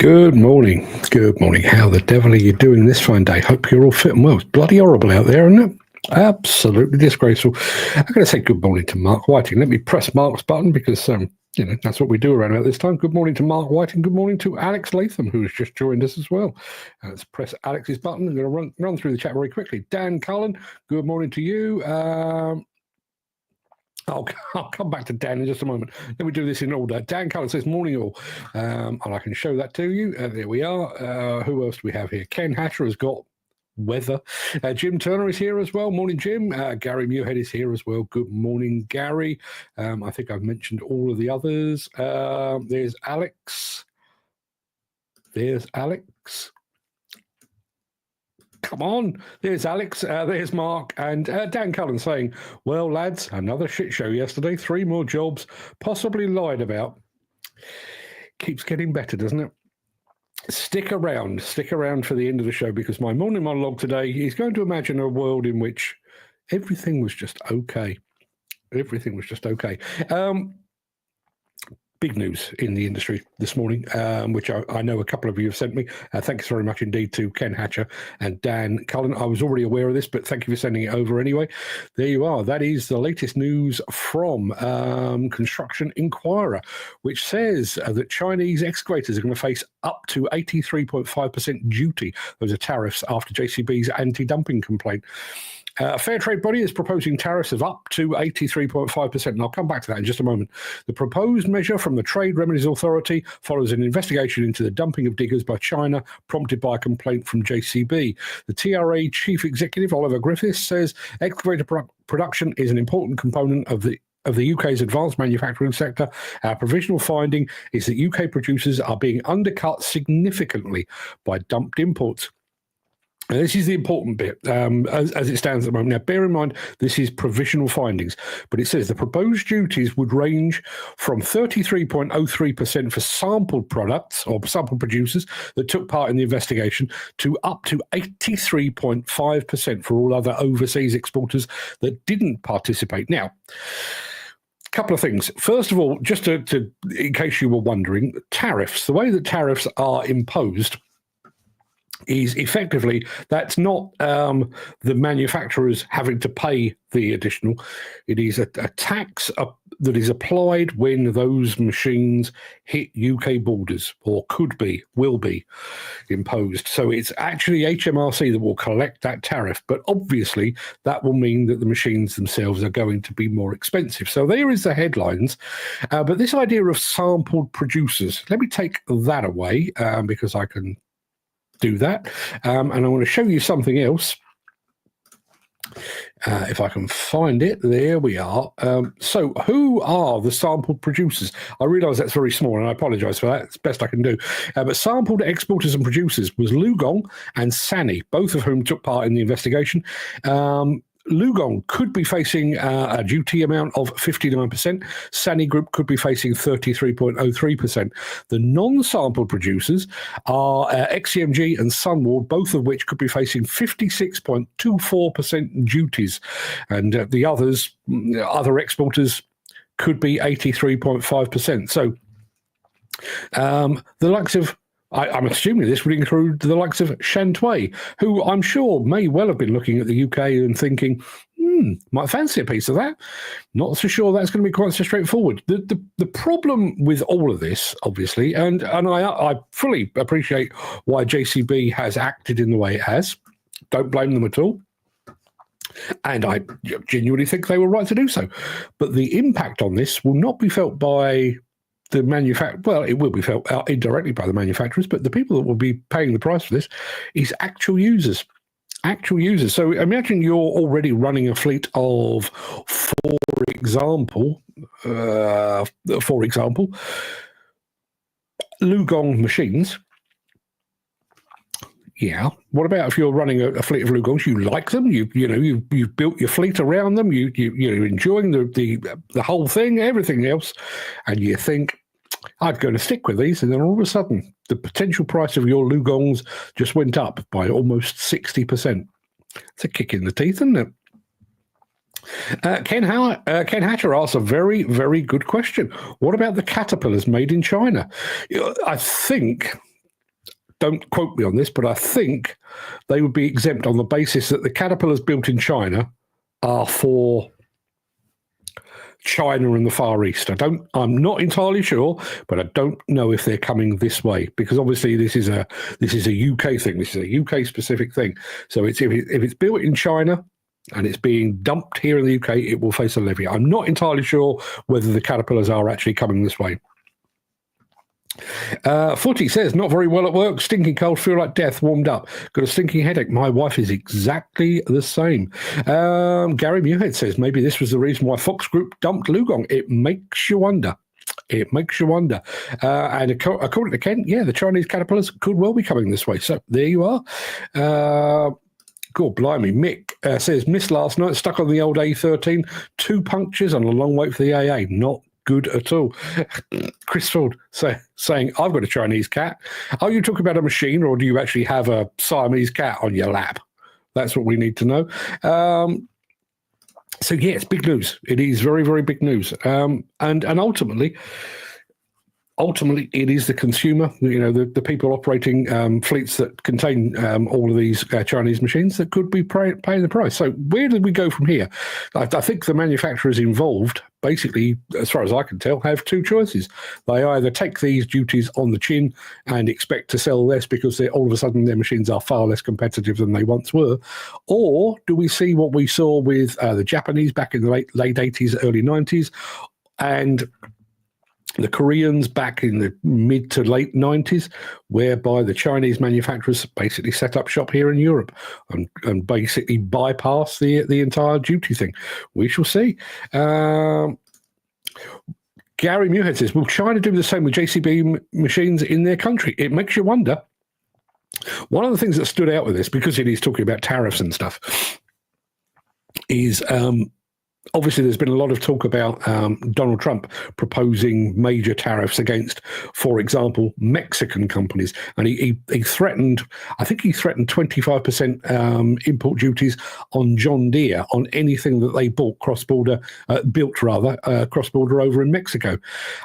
Good morning. Good morning. How the devil are you doing this fine day? Hope you're all fit and well. It's bloody horrible out there, isn't it? Absolutely disgraceful. I'm going to say good morning to Mark Whiting. Let me press Mark's button because, that's what we do around about this time. Good morning to Mark Whiting. Good morning to Alex Latham, who has just joined us as well. Let's press Alex's button. I'm going to run through the chat very quickly. Dan Cullen, good morning to you. I'll come back to Dan in just a moment. Let me do this in order. Dan Cullen says, morning all. And I can show that to you. There we are. Who else do we have here? Ken Hatcher has got weather. Jim Turner is here as well. Morning, Jim. Gary Muirhead is here as well. Good morning, Gary. I think I've mentioned all of the others. There's Alex. Come on, there's Alex, there's Mark, and Dan Cullen saying, well, lads, another shit show yesterday, 3 more jobs, possibly lied about. Keeps getting better, doesn't it? Stick around for the end of the show, because my morning monologue today is going to imagine a world in which everything was just okay. Everything was just okay. Big news in the industry this morning, which I know a couple of you have sent me. Thanks very much indeed to Ken Hatcher and Dan Cullen. I was already aware of this, but thank you for sending it over anyway. There you are. That is the latest news from Construction Inquirer, which says that Chinese excavators are going to face up to 83.5% duty. Those are tariffs after JCB's anti-dumping complaint. A fair trade body is proposing tariffs of up to 83.5%, and I'll come back to that in just a moment. The proposed measure from the Trade Remedies Authority follows an investigation into the dumping of diggers by China, prompted by a complaint from JCB. The TRA Chief Executive, Oliver Griffiths, says excavator production is an important component of the UK's advanced manufacturing sector. Our provisional finding is that UK producers are being undercut significantly by dumped imports. Now, this is the important bit as it stands at the moment. Now, bear in mind, this is provisional findings, but it says the proposed duties would range from 33.03% for sampled products or sampled producers that took part in the investigation to up to 83.5% for all other overseas exporters that didn't participate. Now, a couple of things. First of all, just to in case you were wondering, tariffs, the way that tariffs are imposed is effectively, that's not the manufacturers having to pay the additional. It is a tax that is applied when those machines hit UK borders, or will be imposed. So it's actually HMRC that will collect that tariff, but obviously that will mean that the machines themselves are going to be more expensive. So there is the headlines. But this idea of sampled producers, let me take that away because I can do that. And I want to show you something else. If I can find it, there we are. So who are the sampled producers? I realise that's very small, and I apologise for that. It's best I can do. But sampled exporters and producers was Lugong and Sany, both of whom took part in the investigation. Lugong could be facing a duty amount of 59%. Sany Group could be facing 33.03%. The non-sampled producers are XCMG and Sunward, both of which could be facing 56.24% duties. And the other exporters could be 83.5%. So the likes of, I'm assuming this would include the likes of Shantway, who I'm sure may well have been looking at the UK and thinking, might fancy a piece of that. Not so sure that's going to be quite so straightforward. The problem with all of this, obviously, and I fully appreciate why JCB has acted in the way it has. Don't blame them at all. And I genuinely think they were right to do so. But the impact on this will not be felt by the well, it will be felt indirectly by the manufacturers, but the people that will be paying the price for this is actual users. So imagine you're already running a fleet of, for example, Lugong machines. Yeah. What about if you're running a fleet of Lugongs? You like them. You've built your fleet around them. You're enjoying the whole thing, everything else, and you think, I'm going to stick with these. And then all of a sudden, the potential price of your Lugongs just went up by almost 60%. It's a kick in the teeth, isn't it? Ken Hatcher asks a very, very good question. What about the Caterpillars made in China? I think don't quote me on this, but I think they would be exempt on the basis that the Caterpillars built in China are for China and the Far East. I'm not entirely sure, but I don't know if they're coming this way, because obviously this is a UK thing. This is a UK specific thing. So if it's built in China and it's being dumped here in the UK, it will face a levy. I'm not entirely sure whether the Caterpillars are actually coming this way. Footy says, not very well at work, stinking cold, feel like death, warmed up, got a stinking headache. My wife is exactly the same. Gary Muirhead says, maybe this was the reason why Fox Group dumped Lugong. It makes you wonder. It makes you wonder. And according to Ken, yeah, the Chinese Caterpillars could well be coming this way. So there you are. God blimey. Mick says, missed last night, stuck on the old A13, 2 punctures and a long wait for the AA. Not good at all. Chris Ford saying, I've got a Chinese cat. Are you talking about a machine, or do you actually have a Siamese cat on your lap? That's what we need to know. So, yeah, it's big news. It is very, very big news. And ultimately, it is the consumer, the people operating fleets that contain all of these Chinese machines that could be paying the price. So where do we go from here? I think the manufacturers involved, basically, as far as I can tell, have 2 choices. They either take these duties on the chin and expect to sell less because all of a sudden their machines are far less competitive than they once were, or do we see what we saw with the Japanese back in the late 80s, early 90s, and the Koreans back in the mid to late 90s, whereby the Chinese manufacturers basically set up shop here in Europe and basically bypass the entire duty thing. We shall see. Gary Muirhead says, will China do the same with JCB machines in their country? It makes you wonder. One of the things that stood out with this, because it is talking about tariffs and stuff, is obviously there's been a lot of talk about Donald Trump proposing major tariffs against, for example, Mexican companies. And he threatened, I think he threatened 25% import duties on John Deere on anything that they built cross-border over in Mexico.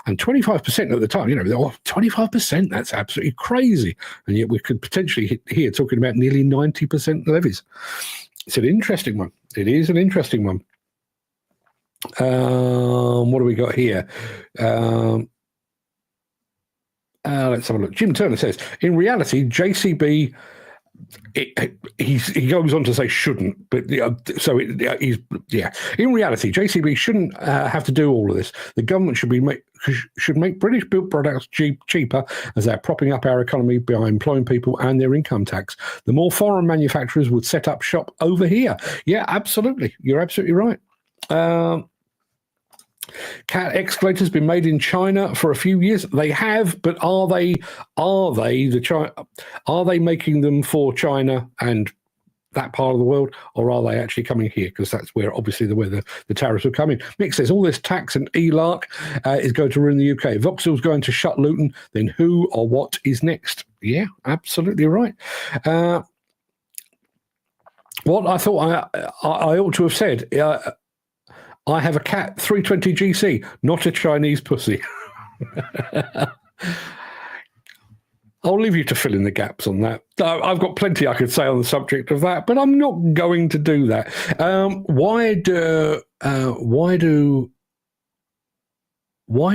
And 25% at the time, 25%, that's absolutely crazy. And yet we could potentially here talking about nearly 90% levies. It's an interesting one. It is an interesting one. What do we got here? Let's have a look. Jim Turner says, in reality, JCB, he goes on to say shouldn't, but in reality, JCB shouldn't have to do all of this. The government should make British built products cheaper, as they're propping up our economy by employing people and their income tax. The more foreign manufacturers would set up shop over here. Yeah, absolutely. You're absolutely right. Cat excavators been made in China for a few years. They have, but are they making them for China and that part of the world, or are they actually coming here? Because that's where obviously where the tariffs are coming. Mick says all this tax and ELARC is going to ruin the UK. Vauxhall's going to shut Luton. Then who or what is next? Yeah, absolutely right. What I thought I ought to have said. I have a Cat 320 GC, not a Chinese pussy. I'll leave you to fill in the gaps on that. I've got plenty I could say on the subject of that, but I'm not going to do that. Why do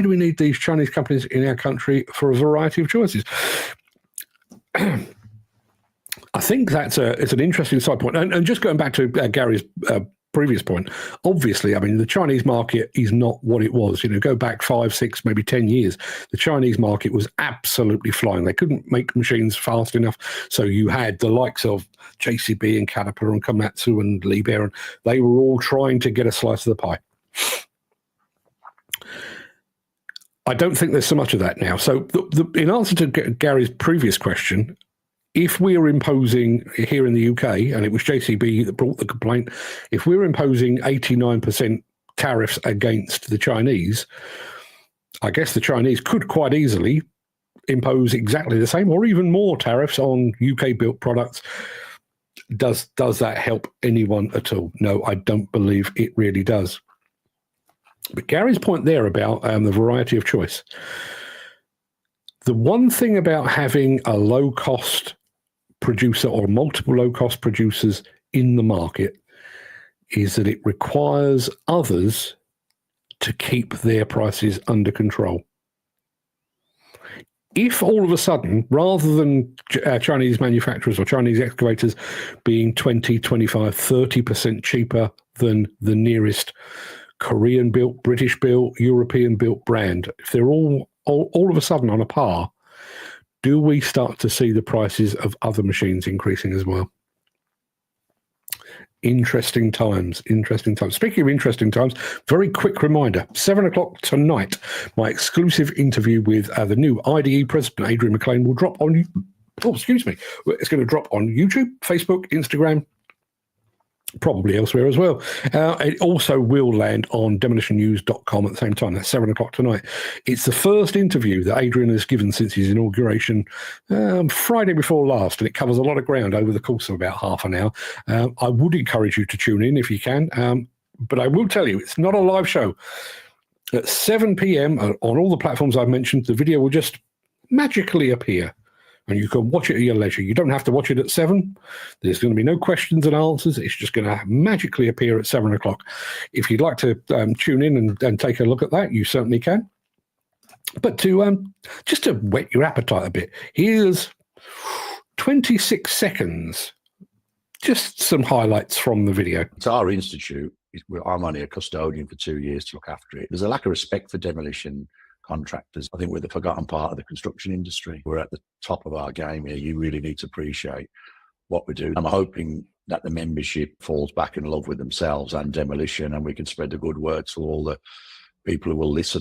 we need these Chinese companies in our country for a variety of choices? I think it's an interesting side point. And just going back to Gary's previous point, obviously, I mean, the Chinese market is not what it was. Go back 5, 6, maybe 10 years. The Chinese market was absolutely flying. They couldn't make machines fast enough. So you had the likes of JCB and Caterpillar and Komatsu and Liebherr, and they were all trying to get a slice of the pie. I don't think there's so much of that now. So in answer to Gary's previous question, if we're imposing here in the UK, and it was JCB that brought the complaint, if we're imposing 89% tariffs against the Chinese, I guess the Chinese could quite easily impose exactly the same or even more tariffs on UK-built products. Does that help anyone at all? No, I don't believe it really does. But Gary's point there about the variety of choice. The one thing about having a low-cost producer or multiple low-cost producers in the market is that it requires others to keep their prices under control. If all of a sudden, rather than Chinese manufacturers or Chinese excavators being 20, 25, 30% cheaper than the nearest Korean-built, British-built, European-built brand, if they're all of a sudden on a par, do we start to see the prices of other machines increasing as well? Interesting times, interesting times. Speaking of interesting times, very quick reminder, 7 o'clock tonight, my exclusive interview with the new IDE president, Adrian McLean, will drop on, it's going to drop on YouTube, Facebook, Instagram, probably elsewhere as well. It also will land on demolitionnews.com at the same time. That's 7 o'clock tonight. It's the first interview that Adrian has given since his inauguration Friday before last, and it covers a lot of ground over the course of about half an hour. I would encourage you to tune in if you can, but I will tell you, it's not a live show. At 7 p.m. on all the platforms I've mentioned, the video will just magically appear. And you can watch it at your leisure. You don't have to watch it at 7. There's going to be no questions and answers. It's just going to magically appear at 7 o'clock. If you'd like to tune in and take a look at that, you certainly can. But to just to whet your appetite a bit, here's 26 seconds. Just some highlights from the video. It's our institute. I'm only a custodian for 2 years to look after it. There's a lack of respect for demolition contractors. I think we're the forgotten part of the construction industry. We're at the top of our game here. You really need to appreciate what we do. I'm hoping that the membership falls back in love with themselves and demolition, and we can spread the good word to all the people who will listen.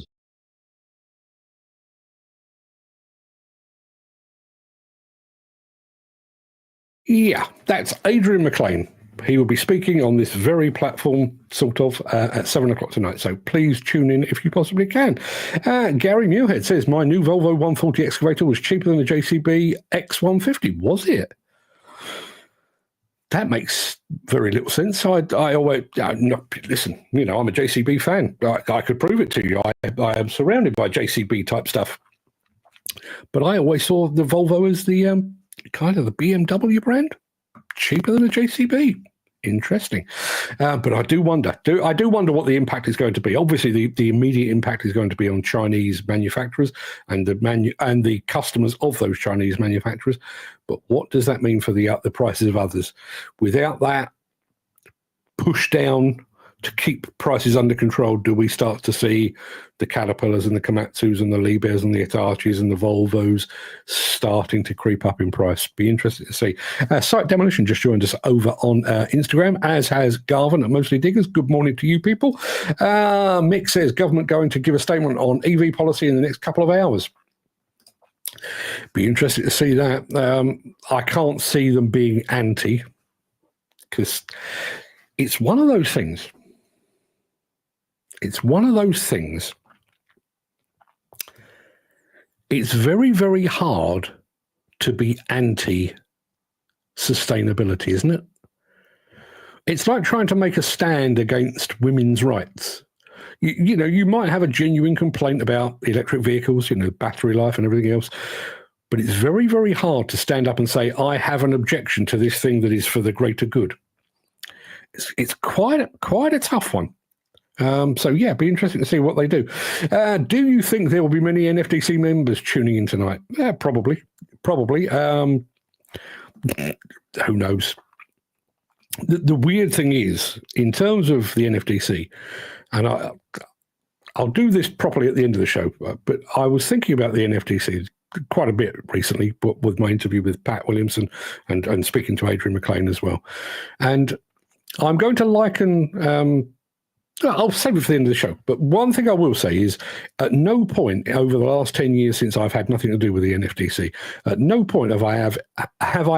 Yeah, that's Adrian McLean. He will be speaking on this very platform, sort of, at 7 o'clock tonight. So please tune in if you possibly can. Gary Muirhead says, my new Volvo 140 excavator was cheaper than the JCB X150. Was it? That makes very little sense. I always, listen, I'm a JCB fan. I could prove it to you. I am surrounded by JCB type stuff. But I always saw the Volvo as the kind of the BMW brand. Cheaper than a JCB. Interesting. But I do wonder what the impact is going to be. Obviously, the immediate impact is going to be on Chinese manufacturers and the customers of those Chinese manufacturers. But what does that mean for the prices of others? Without that push down to keep prices under control, do we start to see the Caterpillars and the Komatsus and the Liebherrs and the Hitachis and the Volvos starting to creep up in price? Be interested to see. Site Demolition just joined us over on Instagram, as has Garvin at Mostly Diggers. Good morning to you people. Mick says, government going to give a statement on EV policy in the next couple of hours. Be interested to see that. I can't see them being anti, because it's one of those things. It's one of those things. It's very, very hard to be anti-sustainability, isn't it? It's like trying to make a stand against women's rights. You might have a genuine complaint about electric vehicles, battery life and everything else, but it's very, very hard to stand up and say, I have an objection to this thing that is for the greater good. It's quite a tough one. So yeah, be interesting to see what they do. Do you think there will be many NFDC members tuning in tonight? Yeah, probably. Who knows? The weird thing is, in terms of the NFDC, and I'll do this properly at the end of the show, but I was thinking about the NFDC quite a bit recently, but with my interview with Pat Williamson and speaking to Adrian McLean as well. And I'm going to liken... I'll save it for the end of the show. But one thing I will say is, at no point over the last 10 years since I've had nothing to do with the NFDC, at no point have I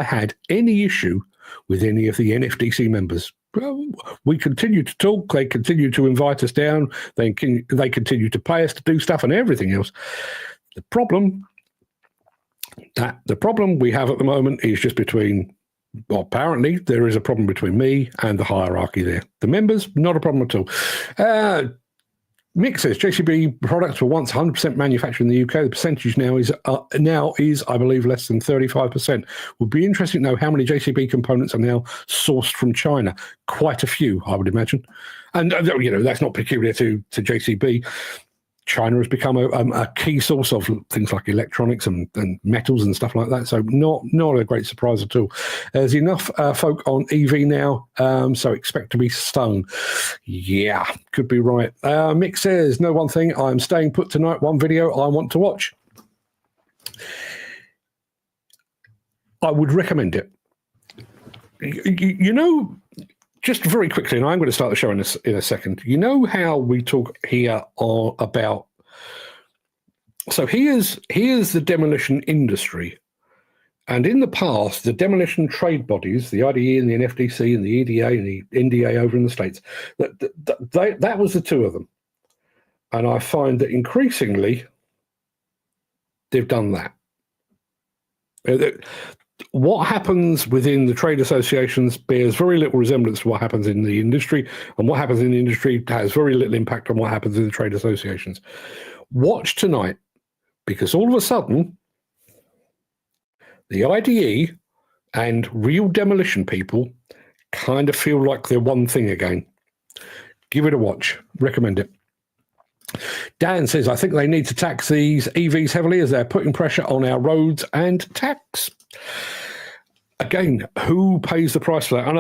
had any issue with any of the NFDC members. Well, we continue to talk. They continue to invite us down. They continue to pay us to do stuff and everything else. The problem we have at the moment is just between... Well, apparently there is a problem between me and the hierarchy there. The members, not a problem at all. Mick says JCB products were once 100% manufactured in the UK. The percentage now is, I believe, less than 35%. Would be interesting to know how many JCB components are now sourced from China. Quite a few, I would imagine. And that's not peculiar to JCB. China has become a key source of things like electronics and metals and stuff like that. So not a great surprise at all. There's enough folk on EV now, so expect to be stung. Yeah, could be right. Mick says, no one thing, I'm staying put tonight. One video I want to watch. I would recommend it. Just very quickly, and I'm going to start the show in a second. You know how we talk here about... So here's the demolition industry. And in the past, the demolition trade bodies, the IDE and the NFDC and the EDA and the NDA over in the States, that was the two of them. And I find that increasingly, they've done that. What happens within the trade associations bears very little resemblance to what happens in the industry, and what happens in the industry has very little impact on what happens in the trade associations. Watch tonight, because all of a sudden, the IDE and real demolition people kind of feel like they're one thing again. Give it a watch. Recommend it. Dan says, I think they need to tax these EVs heavily as they're putting pressure on our roads and tax. Again, who pays the price for that? And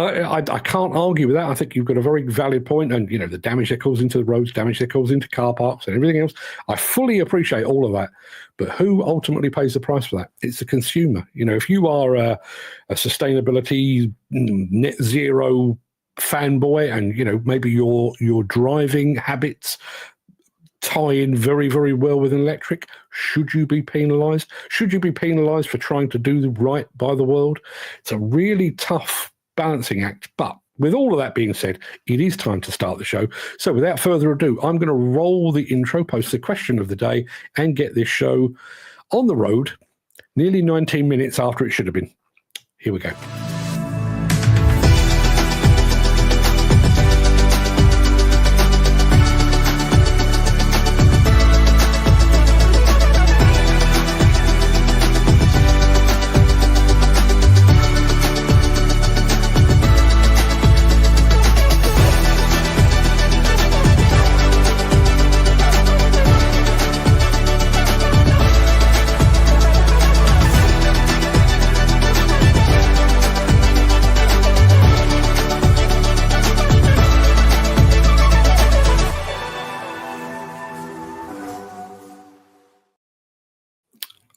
I can't argue with that. I think you've got a very valid point. And, the damage that causing to the roads, damage that causing to car parks and everything else. I fully appreciate all of that. But who ultimately pays the price for that? It's the consumer. If you are a sustainability net zero fanboy and, maybe your driving habits tie in very, very well with an electric, should you be penalised? Should you be penalised for trying to do right by the world? It's a really tough balancing act. But with all of that being said, it is time to start the show. So without further ado, I'm going to roll the intro, post the question of the day, and get this show on the road nearly 19 minutes after it should have been. Here we go.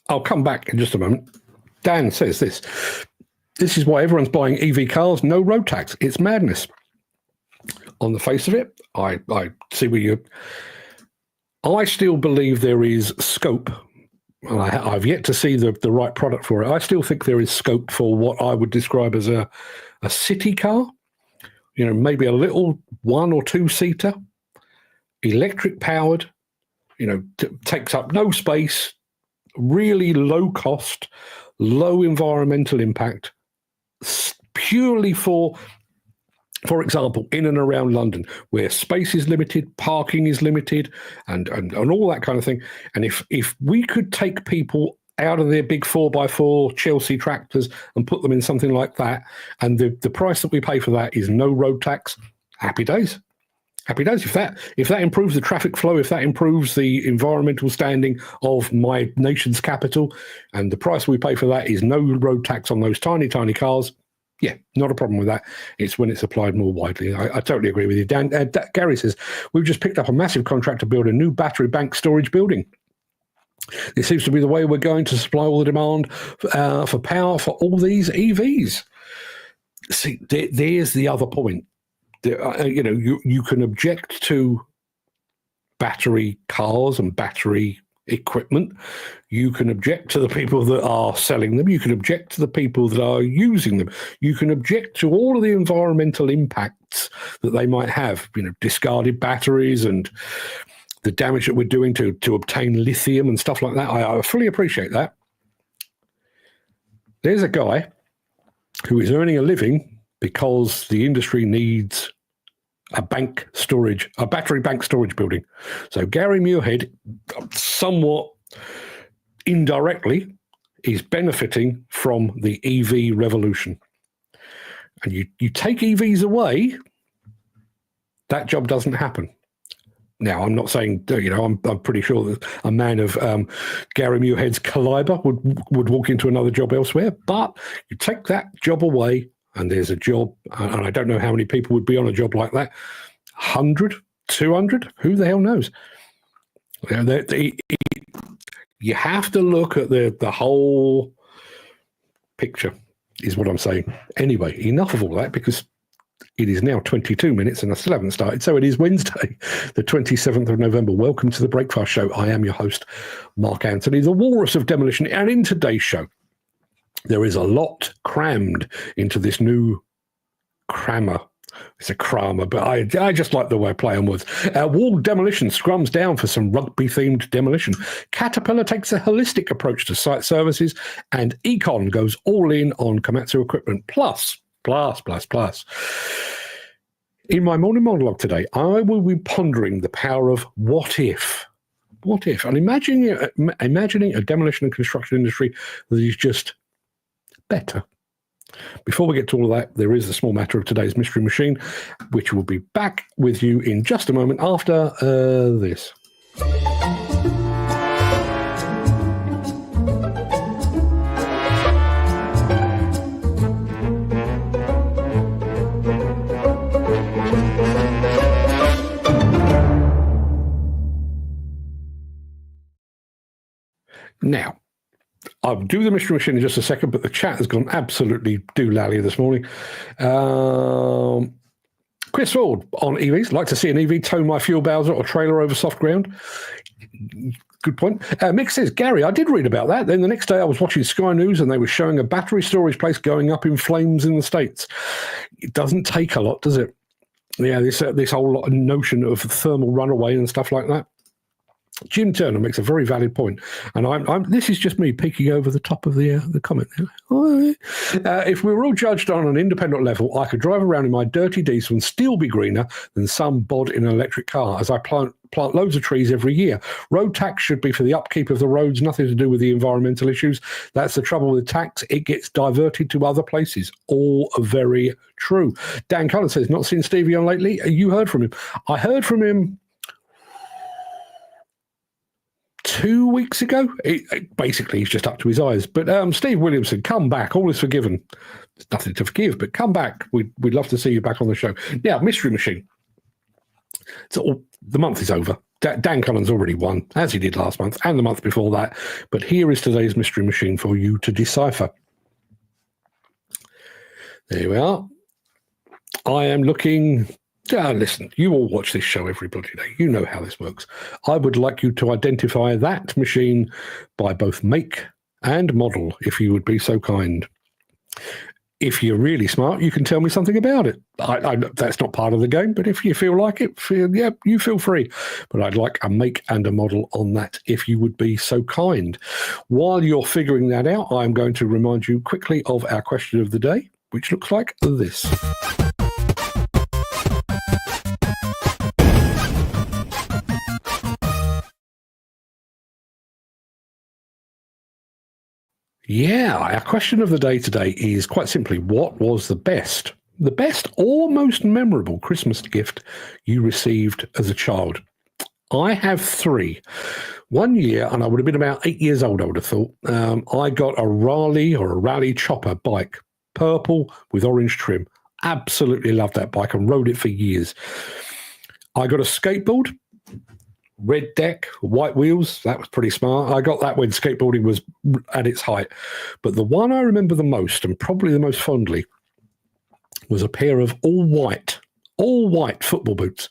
I'll come back in just a moment. Dan says this. This is why everyone's buying EV cars, no road tax. It's madness. On the face of it, I see where you... I still believe there is scope. I've yet to see the right product for it. I still think there is scope for what I would describe as a city car. Maybe a little 1 or 2 seater, electric powered, takes up no space, really low cost, low environmental impact, purely for example, in and around London, where space is limited, parking is limited, and all that kind of thing. And if we could take people out of their big 4x4 Chelsea tractors and put them in something like that, and the price that we pay for that is no road tax, happy days. Happy days. If that improves the traffic flow, if that improves the environmental standing of my nation's capital, and the price we pay for that is no road tax on those tiny, tiny cars, yeah, not a problem with that. It's when it's applied more widely. I totally agree with you. Dan, Gary says, we've just picked up a massive contract to build a new battery bank storage building. This seems to be the way we're going to supply all the demand for power for all these EVs. See, there's the other point. You can object to battery cars and battery equipment. You can object to the people that are selling them. You can object to the people that are using them. You can object to all of the environmental impacts that they might have, discarded batteries and the damage that we're doing to obtain lithium and stuff like that. I fully appreciate that. There's a guy who is earning a living because the industry needs a battery bank storage building. So Gary Muirhead, somewhat indirectly, is benefiting from the EV revolution. And you take EVs away, that job doesn't happen. Now, I'm not saying, I'm pretty sure that a man of Gary Muirhead's caliber would walk into another job elsewhere, but you take that job away and there's a job, and I don't know how many people would be on a job like that, 100, 200, who the hell knows? You have to look at the whole picture, is what I'm saying. Anyway, enough of all that, because it is now 22 minutes and I still haven't started. So it is Wednesday, the 27th of November. Welcome to the Breakfast Show. I am your host, Mark Anthony, the Walrus of Demolition. And in today's show, there is a lot crammed into this new crammer. It's a crammer, but I just like the way I play on words. Wall Demolition scrums down for some rugby-themed demolition. Caterpillar takes a holistic approach to site services, and Econ goes all in on Komatsu equipment. Plus. In my morning monologue today, I will be pondering the power of what if. What if? And imagining a demolition and construction industry that is just better. Before we get to all of that, there is the small matter of today's Mystery Machine, which will be back with you in just a moment after this. Now, I'll do the Mystery Machine in just a second, but the chat has gone absolutely doolally this morning. Chris Ford on EVs. Like to see an EV tow my fuel bowser or trailer over soft ground. Good point. Mick says, Gary, I did read about that. Then the next day I was watching Sky News and they were showing a battery storage place going up in flames in the States. It doesn't take a lot, does it? Yeah, this whole notion of thermal runaway and stuff like that. Jim Turner makes a very valid point, and this is just me peeking over the top of the comment there. If we were all judged on an independent level, I could drive around in my dirty diesel and still be greener than some bod in an electric car, as I plant loads of trees every year. Road tax should be for the upkeep of the roads, nothing to do with the environmental issues. That's the trouble with tax. It gets diverted to other places. All very true. Dan Cullen says, not seen Stevie on lately. You heard from him. I heard from him 2 weeks ago. Basically, he's just up to his eyes. But Steve Williamson, come back. All is forgiven. There's nothing to forgive, but come back. We'd love to see you back on the show. Now, Mystery Machine. The month is over. Dan Cullen's already won, as he did last month and the month before that. But here is today's Mystery Machine for you to decipher. There we are. I am looking... listen, you all watch this show every bloody day. You know how this works. I would like you to identify that machine by both make and model, if you would be so kind. If you're really smart, you can tell me something about it. That's not part of the game, but if you feel like it, you feel free. But I'd like a make and a model on that, if you would be so kind. While you're figuring that out, I'm going to remind you quickly of our question of the day, which looks like this. Yeah, our question of the day today is quite simply, what was the best or most memorable Christmas gift you received as a child? I have three. One year, and I would have been about 8 years old, I would have thought, I got a Raleigh chopper bike, purple with orange trim. Absolutely loved that bike and rode it for years. I got a skateboard, red deck, white wheels. That was pretty smart. I got that when skateboarding was at its height. But the one I remember the most, and probably the most fondly, was a pair of all white football boots.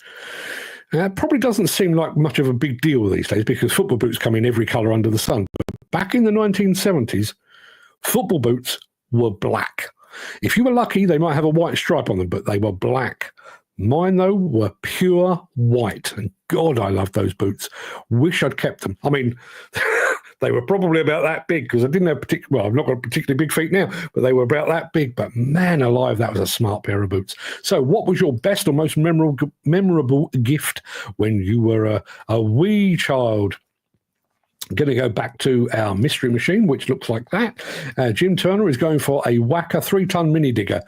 It probably doesn't seem like much of a big deal these days because football boots come in every colour under the sun. But back in the 1970s, football boots were black. If you were lucky, they might have a white stripe on them, but they were black. Mine, though, were pure white. And God, I loved those boots. Wish I'd kept them. I mean, They were probably about that big because I didn't have well, I've not got particularly big feet now, but they were about that big. But man alive, that was a smart pair of boots. So what was your best or most memorable gift when you were a wee child? Going to go back to our mystery machine, which looks like that. Jim Turner is going for a Wacker 3-ton mini digger.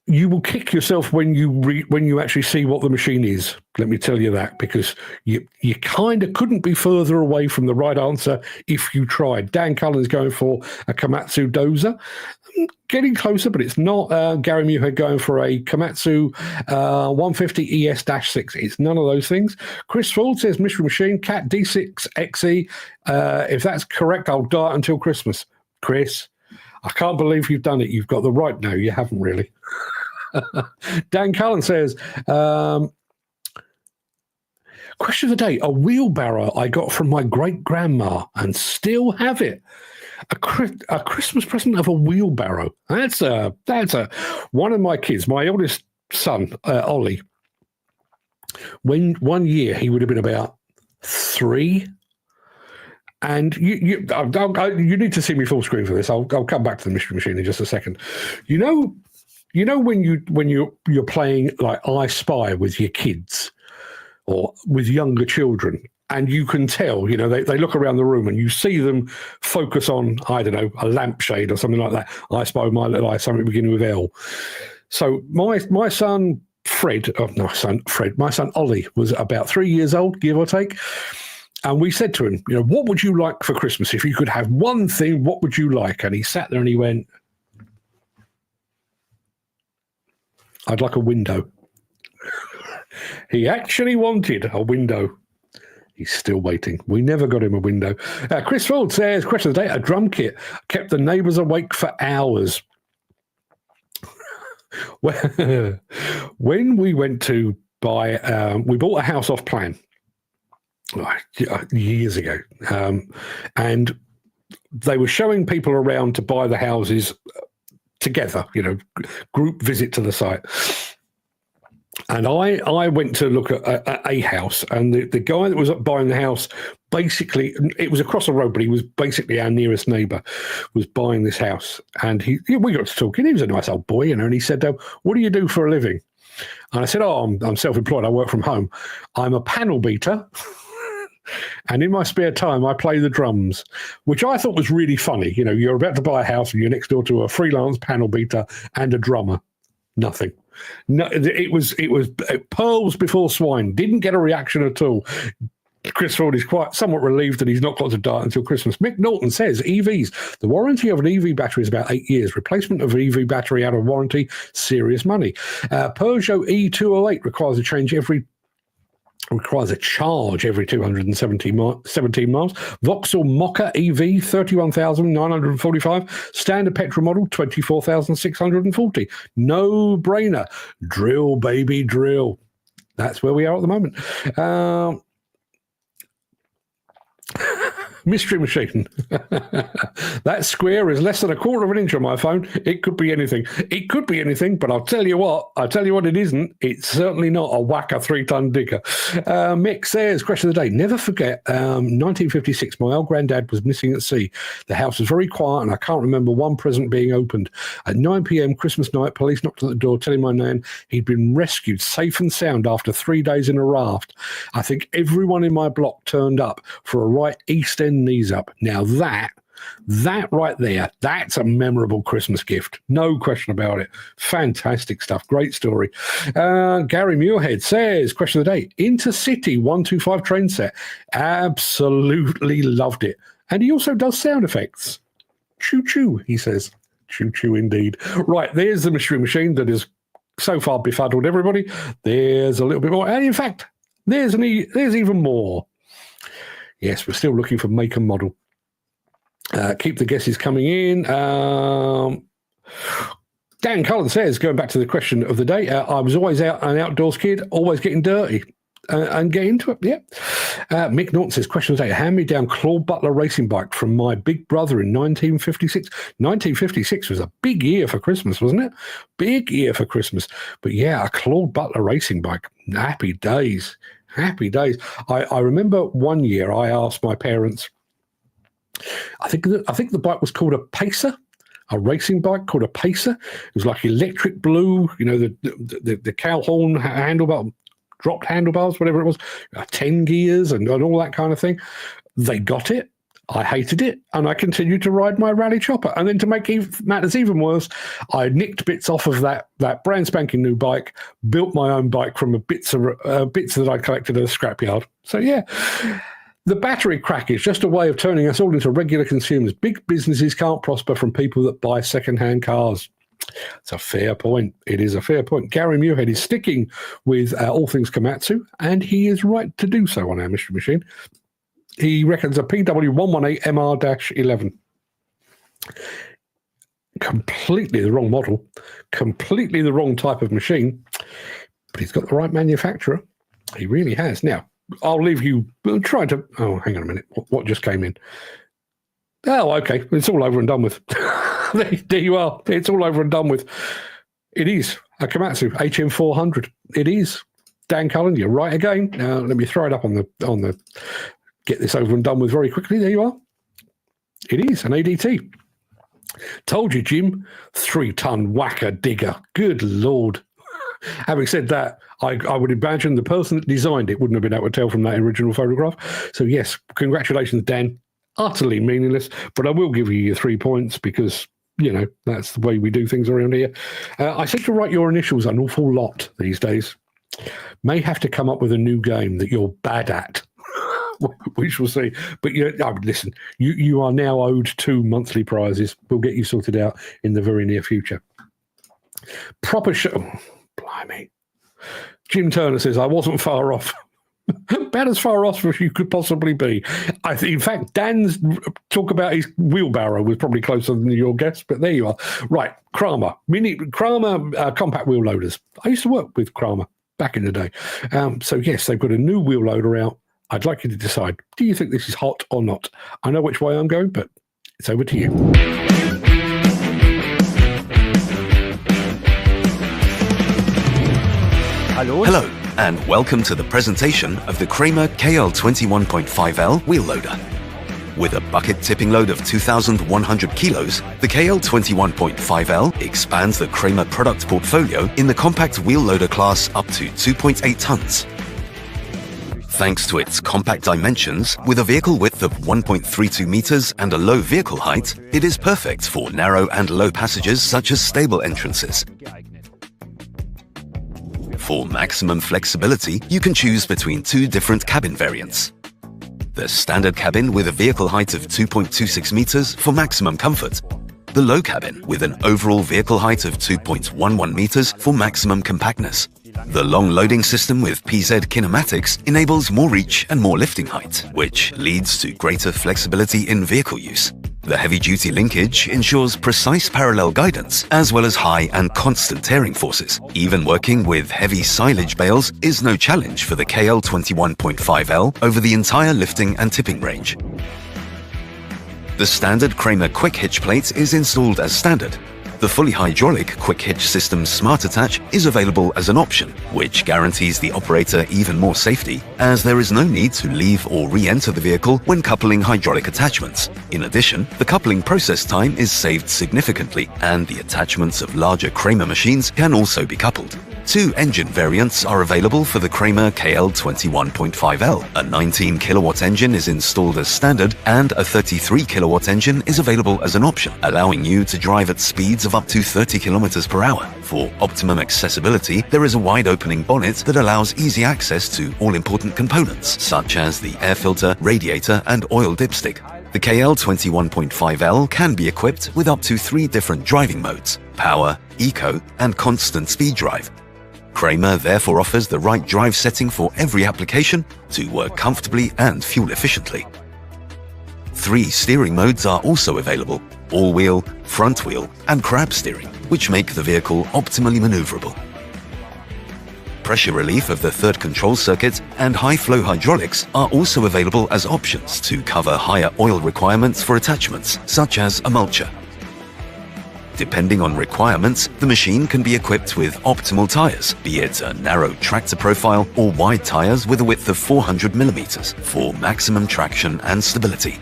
You will kick yourself when you actually see what the machine is. Let me tell you that, because you kind of couldn't be further away from the right answer if you tried. Dan Cullen's going for a Komatsu Dozer. Getting closer, but it's not. Gary Muirhead going for a Komatsu 150 ES-6. It's none of those things. Chris Ford says Mystery Machine, Cat D6XE. If that's correct, I'll die until Christmas. Chris, I can't believe you've done it. You've got the right. No, you haven't really. Dan Cullen says, question of the day, a wheelbarrow I got from my great-grandma and still have it. A Christmas present of a wheelbarrow. That's one of my kids, my eldest son, Ollie. When one year he would have been about 3, and you need to see me full screen for this. I'll come back to the mystery machine in just a second. You know when you're playing like I Spy with your kids or with younger children. And you can tell, they look around the room and you see them focus on, I don't know, a lampshade or something like that. I Spy My Little Eye, something beginning with L. So my son my son Ollie was about 3 years old, give or take. And we said to him, what would you like for Christmas? If you could have one thing, what would you like? And he sat there and he went, I'd like a window. He actually wanted a window. He's still waiting. We never got him a window. Chris Ford says, question of the day, a drum kit kept the neighbours awake for hours. When we went to buy, we bought a house off plan years ago. And they were showing people around to buy the houses together, group visit to the site. And I went to look at a house, and the guy that was buying the house, basically, it was across the road, but he was basically our nearest neighbour, was buying this house. And we got to talking. He was a nice old boy, and he said, what do you do for a living? And I said, I'm self-employed. I work from home. I'm a panel beater. And in my spare time, I play the drums, which I thought was really funny. You're about to buy a house and you're next door to a freelance panel beater and a drummer. Nothing. No, it was pearls before swine. Didn't get a reaction at all. Chris Ford is somewhat relieved that he's not got to die until Christmas. Mick Norton says, EVs. The warranty of an EV battery is about 8 years. Replacement of an EV battery out of warranty, serious money. Peugeot E208 requires a charge every 217 miles. Vauxhall Mocha EV, 31,945. Standard petrol model, 24,640. No brainer. Drill, baby, drill. That's where we are at the moment. Mystery machine. That square is less than a quarter of an inch on my phone. It could be anything. It could be anything, but I'll tell you what it isn't. It's certainly not a Wacker 3-ton digger. Mick says, question of the day, never forget 1956, my old granddad was missing at sea. The house was very quiet and I can't remember one present being opened. At 9 p.m. Christmas night, police knocked at the door telling my nan he'd been rescued safe and sound after 3 days in a raft. I think everyone in my block turned up for a right East End knees up. Now that right there, that's a memorable Christmas gift. No question about it. Fantastic stuff. Great story. Gary Muirhead says, question of the day, Intercity 125 train set. Absolutely loved it. And he also does sound effects. Choo-choo, he says. Choo-choo indeed. Right, there's the mystery machine that has so far befuddled everybody. There's a little bit more. And in fact, there's even more. Yes, we're still looking for make and model. Keep the guesses coming in. Dan Cullen says, going back to the question of the day, I was always an outdoors kid, always getting dirty and get into it. Yeah. Mick Norton says, question of the day, hand-me-down Claude Butler racing bike from my big brother in 1956. 1956 was a big year for Christmas, wasn't it? Big year for Christmas. But yeah, a Claude Butler racing bike. Happy days. Happy days. I remember one year I asked my parents, I think the bike was called a Pacer, a racing bike called a Pacer. It was like electric blue, the cow horn handlebar, dropped handlebars, whatever it was, 10 gears and all that kind of thing. They got it. I hated it, and I continued to ride my rally chopper. And then to make matters even worse, I nicked bits off of that brand spanking new bike, built my own bike from bits that I collected at a scrapyard. So yeah, the battery crack is just a way of turning us all into regular consumers. Big businesses can't prosper from people that buy second-hand cars. It's a fair point. It is a fair point. Gary Muirhead is sticking with all things Komatsu, and he is right to do so on our Mystery Machine. He reckons a PW118 MR-11. Completely the wrong model, completely the wrong type of machine, but he's got the right manufacturer. He really has. Now, I'll leave you trying to... Oh, hang on a minute. What just came in? Oh, okay. It's all over and done with. There you are. It's all over and done with. It is a Komatsu HM400. It is. Dan Cullen, you're right again. Now, let me throw it up on the... Get this over and done with very quickly. There you are. It is an ADT. Told you, Jim. 3-ton whacker digger. Good Lord. Having said that, I would imagine the person that designed it wouldn't have been able to tell from that original photograph. So, yes, congratulations, Dan. Utterly meaningless, but I will give you your 3 points because, that's the way we do things around here. I seem to write your initials an awful lot these days. May have to come up with a new game that you're bad at. We shall see. But listen, you are now owed 2 monthly prizes. We'll get you sorted out in the very near future. Proper show. Oh, blimey. Jim Turner says, I wasn't far off. About as far off as you could possibly be. In fact, Dan's talk about his wheelbarrow was probably closer than your guess, but there you are. Right, Kramer compact wheel loaders. I used to work with Kramer back in the day. So yes, they've got a new wheel loader out. I'd like you to decide, do you think this is hot or not? I know which way I'm going, but it's over to you. Hello, and welcome to the presentation of the Kramer KL21.5L wheel loader. With a bucket tipping load of 2,100 kilos, the KL21.5L expands the Kramer product portfolio in the compact wheel loader class up to 2.8 tons. Thanks to its compact dimensions, with a vehicle width of 1.32 meters and a low vehicle height, it is perfect for narrow and low passages such as stable entrances. For maximum flexibility, you can choose between 2 different cabin variants. The standard cabin with a vehicle height of 2.26 meters for maximum comfort. The low cabin with an overall vehicle height of 2.11 meters for maximum compactness. The long loading system with PZ kinematics enables more reach and more lifting height, which leads to greater flexibility in vehicle use. The heavy-duty linkage ensures precise parallel guidance as well as high and constant tearing forces. Even working with heavy silage bales is no challenge for the KL21.5L over the entire lifting and tipping range. The standard Kramer quick hitch plate is installed as standard. The fully hydraulic quick hitch system Smart Attach is available as an option, which guarantees the operator even more safety, as there is no need to leave or re-enter the vehicle when coupling hydraulic attachments. In addition, the coupling process time is saved significantly, and the attachments of larger Kramer machines can also be coupled. 2 engine variants are available for the Kramer KL21.5L. A 19 kilowatt engine is installed as standard, and a 33 kilowatt engine is available as an option, allowing you to drive at speeds of up to 30 kilometers per hour. For optimum accessibility, there is a wide opening bonnet that allows easy access to all important components, such as the air filter, radiator, and oil dipstick. The KL21.5L can be equipped with up to 3 different driving modes: power, eco, and constant speed drive. Kramer therefore offers the right drive setting for every application to work comfortably and fuel efficiently. 3 steering modes are also available: all-wheel, front wheel, and crab steering, which make the vehicle optimally maneuverable. Pressure relief of the third control circuit and high-flow hydraulics are also available as options to cover higher oil requirements for attachments, such as a mulcher. Depending on requirements, the machine can be equipped with optimal tyres, be it a narrow tractor profile or wide tyres with a width of 400mm for maximum traction and stability.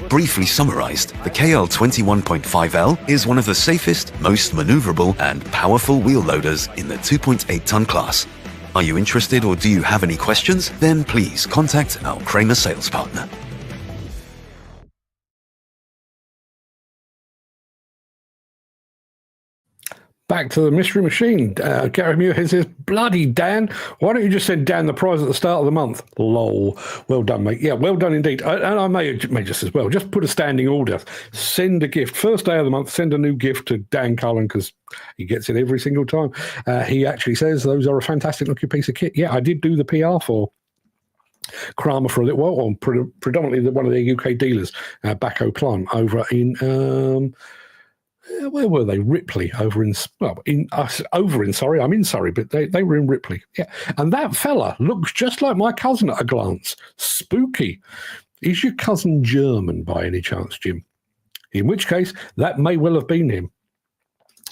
Briefly summarized, the KL21.5L is one of the safest, most maneuverable and powerful wheel loaders in the 2.8-ton class. Are you interested or do you have any questions? Then please contact our Kramer sales partner. Back to the mystery machine. Gary Muir says, bloody Dan, why don't you just send Dan the prize at the start of the month? Lol. Well done, mate. Yeah, well done indeed. And I may just as well, just put a standing order. Send a gift. First day of the month, send a new gift to Dan Cullen because he gets it every single time. He actually says those are a fantastic looking piece of kit. Yeah, I did do the PR for Kramer for a little while, or predominantly one of their UK dealers, Baco Plant, over in... where were they? Ripley, I'm in Surrey, but they were in Ripley. Yeah. And that fella looks just like my cousin at a glance. Spooky. Is your cousin German by any chance, Jim? In which case, that may well have been him.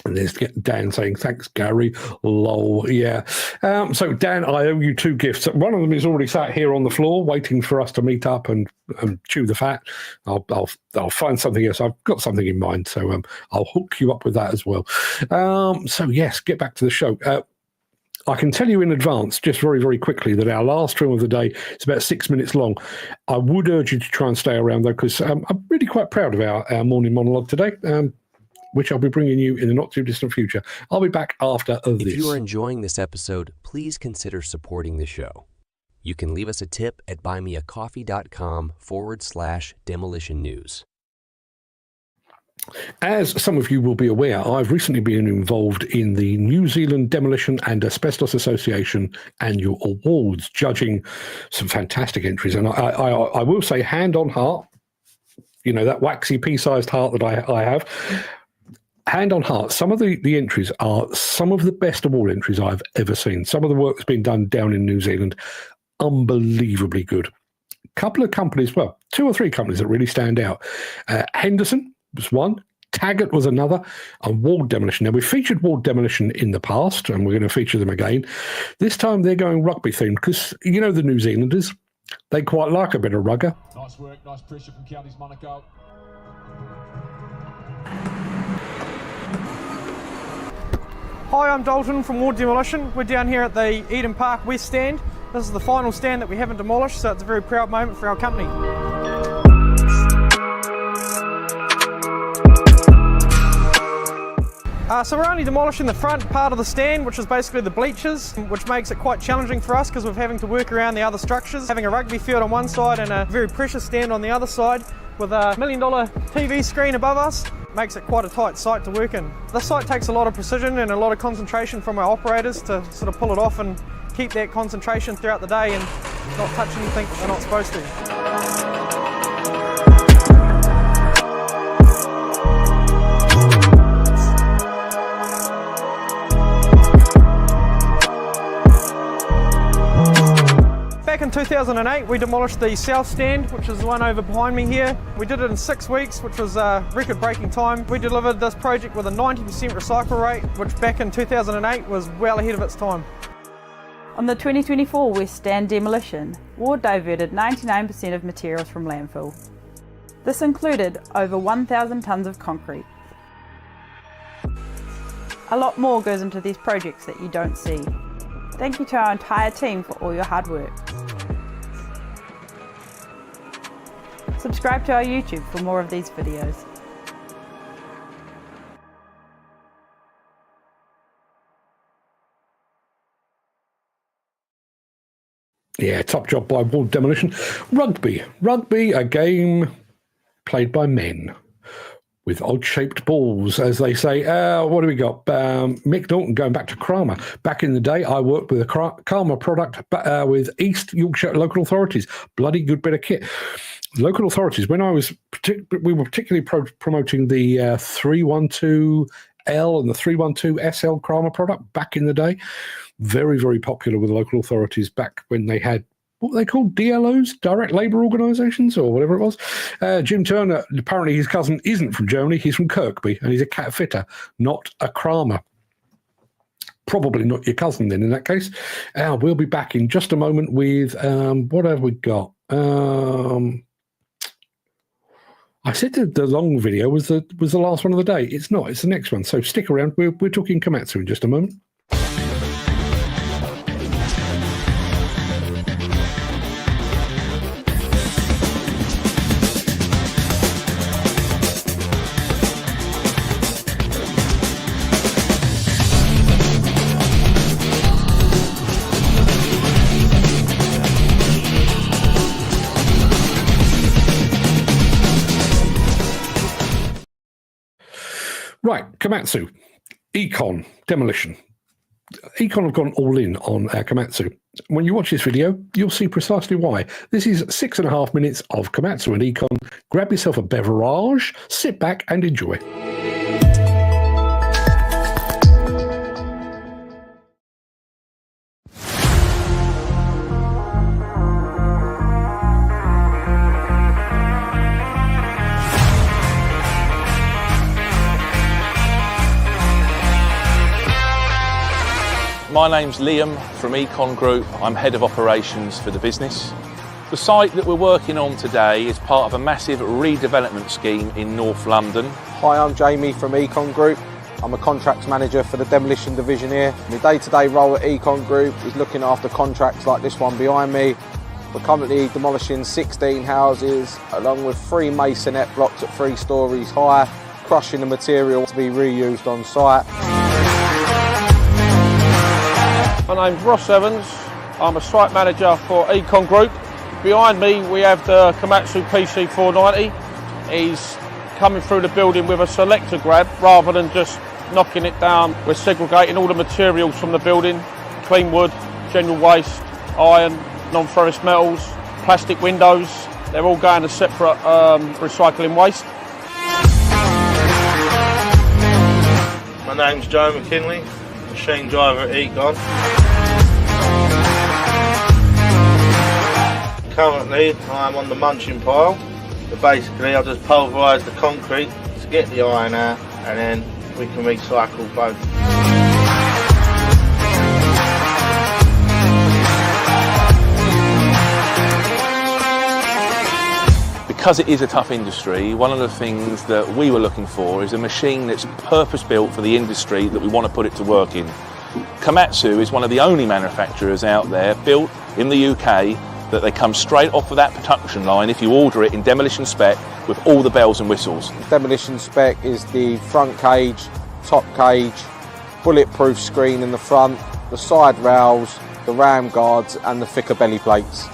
And there's Dan saying, thanks, Gary. Lol. Yeah. So, Dan, I owe you two gifts. One of them is already sat here on the floor waiting for us to meet up and chew the fat. I'll find something else. I've got something in mind, so I'll hook you up with that as well. So, yes, get back to the show. I can tell you in advance, just very, very quickly, that our last film of the day is about 6 minutes long. I would urge you to try and stay around, though, because I'm really quite proud of our morning monologue today. Which I'll be bringing you in the not-too-distant future. I'll be back after this. If you are enjoying this episode, please consider supporting the show. You can leave us a tip at buymeacoffee.com/demolition news. As some of you will be aware, I've recently been involved in the New Zealand Demolition and Asbestos Association annual awards, judging some fantastic entries. And I will say, hand on heart, you know, that waxy pea-sized heart that I have, hand on heart, some of the entries are some of the best award entries I've ever seen. Some of the work that's been done down in New Zealand, unbelievably good. A couple of companies, well, 2 or 3 companies that really stand out. Henderson was one, Taggart was another, and Ward Demolition. Now, we've featured Ward Demolition in the past, and we're going to feature them again. This time they're going rugby themed because, you know, the New Zealanders, they quite like a bit of rugger. Nice work, nice pressure from Counties Monaco. Hi, I'm Dalton from Ward Demolition. We're down here at the Eden Park West stand. This is the final stand that we haven't demolished, so it's a very proud moment for our company. So we're only demolishing the front part of the stand, which is basically the bleachers, which makes it quite challenging for us because we're having to work around the other structures. Having a rugby field on one side and a very precious stand on the other side with a $1 million TV screen above us makes it quite a tight site to work in. This site takes a lot of precision and a lot of concentration from our operators to sort of pull it off and keep that concentration throughout the day and not touch anything that they're not supposed to. Back in 2008, we demolished the south stand, which is the one over behind me here. We did it in 6 weeks, which was a record-breaking time. We delivered this project with a 90% recycle rate, which back in 2008 was well ahead of its time. On the 2024 West Stand demolition, Ward diverted 99% of materials from landfill. This included over 1,000 tonnes of concrete. A lot more goes into these projects that you don't see. Thank you to our entire team for all your hard work. Subscribe to our YouTube for more of these videos. Yeah, top job by Ward Demolition. Rugby, a game played by men with odd-shaped balls, as they say. What do we got? Mick Norton, going back to Kramer. Back in the day, I worked with a Kramer product with East Yorkshire local authorities. Bloody good bit of kit. Local authorities, when I was, we were particularly promoting the 312L and the 312SL Kramer product back in the day. Very, very popular with local authorities back when they had what were they called? DLOs, direct labour organisations, or whatever it was. Jim Turner, apparently his cousin isn't from Germany, he's from Kirkby, and he's a cat fitter, not a kramer. Probably not your cousin then in that case. We'll be back in just a moment with, what have we got? I said the long video was the last one of the day. It's not, it's the next one. So stick around, we're talking Komatsu in just a moment. Right, Komatsu, Econ, Demolition. Econ have gone all in on Komatsu. When you watch this video, you'll see precisely why. This is 6.5 minutes of Komatsu and Econ. Grab yourself a beverage, sit back and enjoy. My name's Liam from Econ Group. I'm head of operations for the business. The site that we're working on today is part of a massive redevelopment scheme in North London. Hi, I'm Jamie from Econ Group. I'm a contracts manager for the Demolition division here. My day-to-day role at Econ Group is looking after contracts like this one behind me. We're currently demolishing 16 houses along with 3 masonette blocks at 3 stories high, crushing the material to be reused on site. My name's Ross Evans. I'm a site manager for Econ Group. Behind me we have the Komatsu PC490. He's coming through the building with a selector grab rather than just knocking it down. We're segregating all the materials from the building: clean wood, general waste, iron, non-ferrous metals, plastic windows. They're all going to separate recycling waste. My name's Joe McKinley, machine driver at Econ. Currently I'm on the munching pile, so basically I just pulverise the concrete to get the iron out, and then we can recycle both. Because it is a tough industry, one of the things that we were looking for is a machine that's purpose-built for the industry that we want to put it to work in. Komatsu is one of the only manufacturers out there built in the UK that they come straight off of that production line if you order it in demolition spec with all the bells and whistles. Demolition spec is the front cage, top cage, bulletproof screen in the front, the side rails, the ram guards and the thicker belly plates.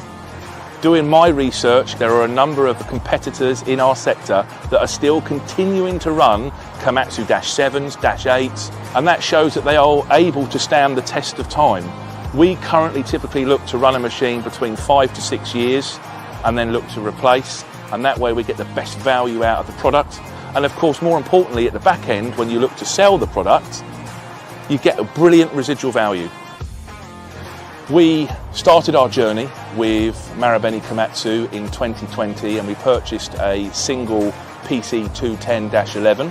Doing my research, there are a number of competitors in our sector that are still continuing to run Komatsu -7s, -8s, and that shows that they are able to stand the test of time. We currently typically look to run a machine between 5 to 6 years and then look to replace, and that way we get the best value out of the product. And of course, more importantly, at the back end, when you look to sell the product, you get a brilliant residual value. We started our journey with Marubeni Komatsu in 2020, and we purchased a single PC210-11.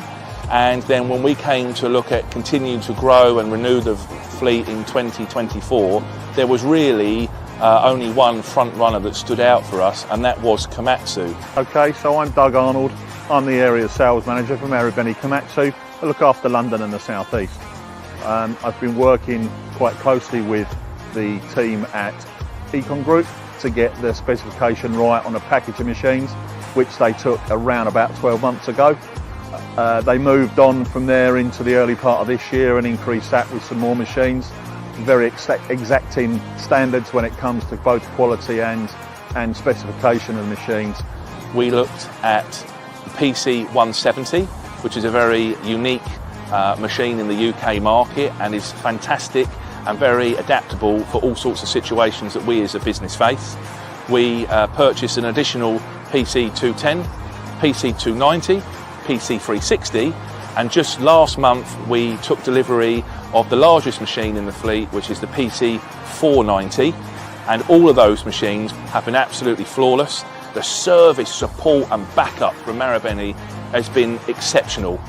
And then when we came to look at continuing to grow and renew the fleet in 2024, there was really only one front runner that stood out for us, and that was Komatsu. Okay, so I'm Doug Arnold. I'm the area sales manager for Marubeni Komatsu. I look after London and the South East. I've been working quite closely with the team at Econ Group to get the specification right on a package of machines, which they took around about 12 months ago. They moved on from there into the early part of this year and increased that with some more machines. Very exacting standards when it comes to both quality and specification of machines. We looked at the PC170, which is a very unique machine in the UK market and is fantastic and very adaptable for all sorts of situations that we as a business face. We purchased an additional PC210, PC290, PC360, and just last month we took delivery of the largest machine in the fleet, which is the PC490, and all of those machines have been absolutely flawless. The service, support and backup from Marubeni has been exceptional.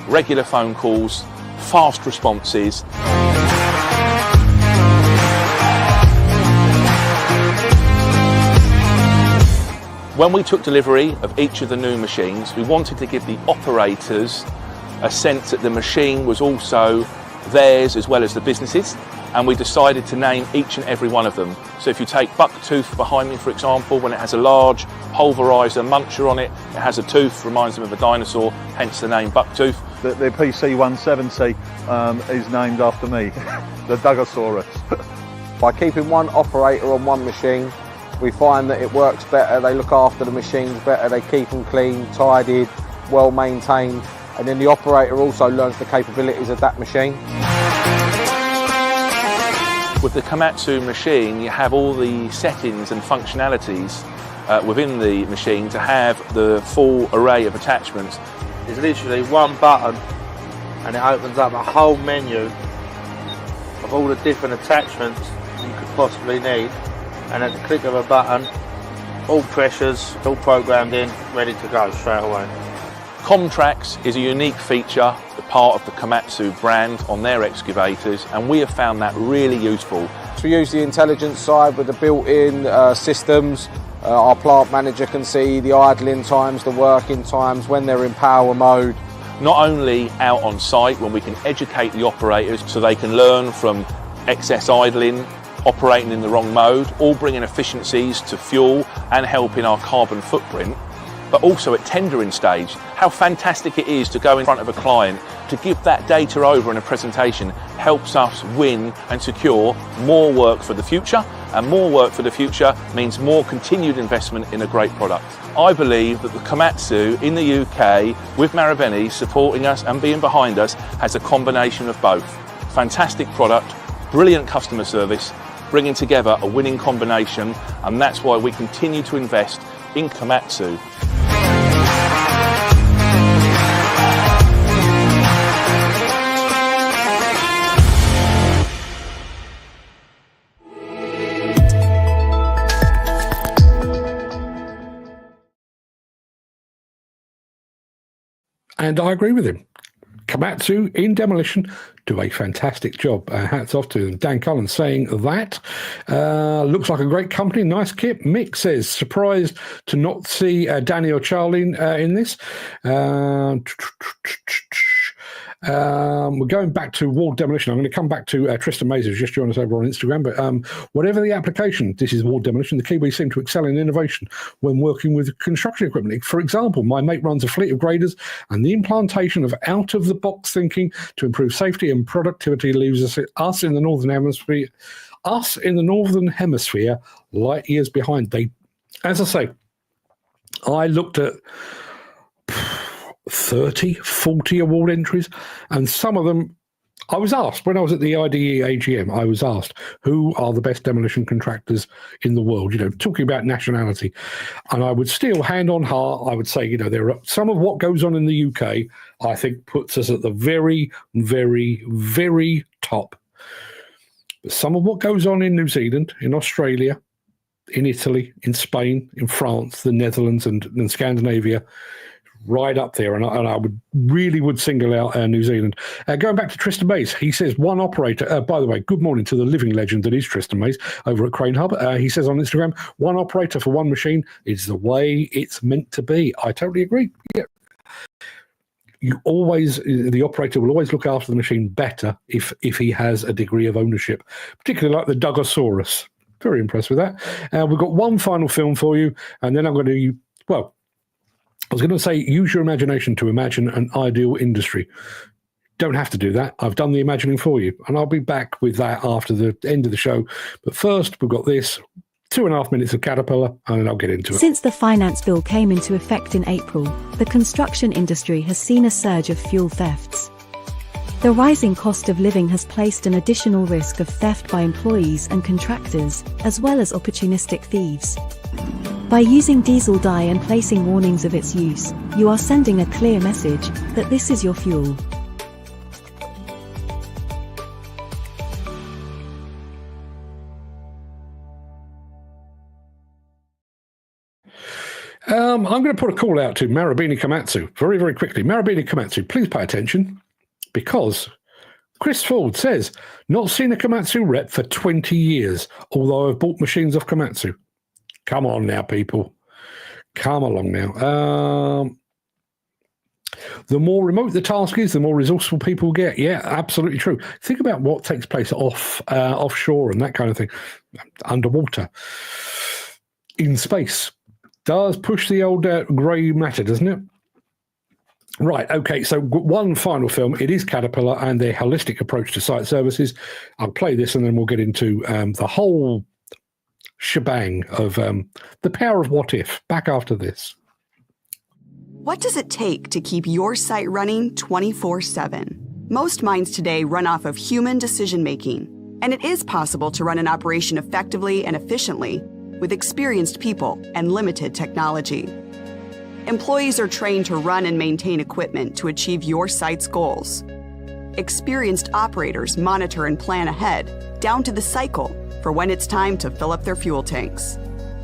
Regular phone calls, fast responses. When we took delivery of each of the new machines, we wanted to give the operators a sense that the machine was also theirs as well as the businesses, and we decided to name each and every one of them. So if you take Bucktooth behind me, for example, when it has a large pulverizer muncher on it, it has a tooth, reminds them of a dinosaur, hence the name Bucktooth. The PC 170 is named after me, the Dugosaurus. By keeping one operator on one machine, we find that it works better, they look after the machines better, they keep them clean, tidied, well maintained, and then the operator also learns the capabilities of that machine. With the Komatsu machine, you have all the settings and functionalities within the machine to have the full array of attachments. There's literally one button and it opens up a whole menu of all the different attachments you could possibly need, and at the click of a button, all pressures, all programmed in, ready to go straight away. Comtrax is a unique feature, the part of the Komatsu brand on their excavators, and we have found that really useful. We use the intelligence side with the built-in systems. Our plant manager can see the idling times, the working times, when they're in power mode. Not only out on site when we can educate the operators so they can learn from excess idling, operating in the wrong mode, all bringing efficiencies to fuel and helping our carbon footprint, but also at tendering stage, how fantastic it is to go in front of a client, to give that data over in a presentation helps us win and secure more work for the future, and more work for the future means more continued investment in a great product. I believe that the Komatsu in the UK, with Marubeni supporting us and being behind us, has a combination of both. Fantastic product, brilliant customer service, bringing together a winning combination, and that's why we continue to invest in Komatsu. And I agree with him. Komatsu in Demolition do a fantastic job. Hats off to them. Dan Cullen saying that. Looks like a great company. Nice kit. Mick says, surprised to not see Danny or Charlie in this. We're going back to Wall Demolition. I'm going to come back to Tristan Mays, who's just joined us over on Instagram. But whatever the application, this is Wall Demolition. The Kiwis seem to excel in innovation when working with construction equipment. For example, my mate runs a fleet of graders, and the implantation of out-of-the-box thinking to improve safety and productivity leaves us in the northern hemisphere light years behind. As I say, I looked at 30, 40 award entries, and some of them, I was asked, when I was at the IDE AGM, I was asked, who are the best demolition contractors in the world, talking about nationality. And I would still, hand on heart, I would say, there are some of what goes on in the UK, I think puts us at the very, very, very top. But some of what goes on in New Zealand, in Australia, in Italy, in Spain, in France, the Netherlands and Scandinavia, right up there, and I would single out New Zealand. Going back to Tristan Mays, he says one operator, by the way, good morning to the living legend that is Tristan Mays over at Crane Hub. He says on Instagram, one operator for one machine is the way it's meant to be. I totally agree. Yeah. The operator will always look after the machine better if he has a degree of ownership, particularly like the Dugosaurus. Very impressed with that. We've got one final film for you, and then I'm going to, I was going to say, use your imagination to imagine an ideal industry. Don't have to do that. I've done the imagining for you, and I'll be back with that after the end of the show. But first, we've got this 2.5 minutes of Caterpillar, and then I'll get into it. Since the finance bill came into effect in April, the construction industry has seen a surge of fuel thefts. The rising cost of living has placed an additional risk of theft by employees and contractors, as well as opportunistic thieves. By using diesel dye and placing warnings of its use, you are sending a clear message that this is your fuel. I'm going to put a call out to Marubeni Komatsu very, very quickly. Marubeni Komatsu, please pay attention, because Chris Ford says, not seen a Komatsu rep for 20 years, although I've bought machines off Komatsu. Come on now, people. Come along now. The more remote the task is, the more resourceful people get. Yeah, absolutely true. Think about what takes place offshore and that kind of thing, underwater, in space. Does push the old grey matter, doesn't it? Right, okay, so one final film. It is Caterpillar and their holistic approach to site services. I'll play this and then we'll get into the whole shebang of the power of what if. Back after this. What does it take to keep your site running 24/7? Most mines today run off of human decision-making, and it is possible to run an operation effectively and efficiently with experienced people and limited technology. Employees are trained to run and maintain equipment to achieve your site's goals. Experienced operators monitor and plan ahead, down to the cycle, for when it's time to fill up their fuel tanks.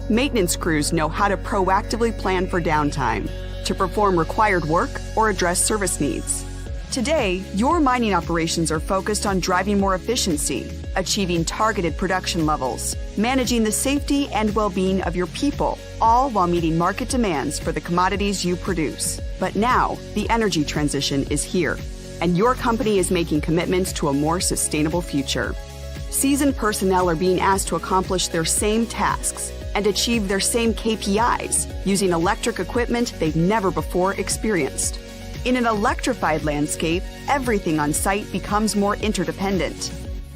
Maintenance crews know how to proactively plan for downtime, to perform required work or address service needs. Today, your mining operations are focused on driving more efficiency, achieving targeted production levels, managing the safety and well-being of your people, all while meeting market demands for the commodities you produce. But now, the energy transition is here, and your company is making commitments to a more sustainable future. Seasoned personnel are being asked to accomplish their same tasks and achieve their same KPIs using electric equipment they've never before experienced. In an electrified landscape, everything on site becomes more interdependent.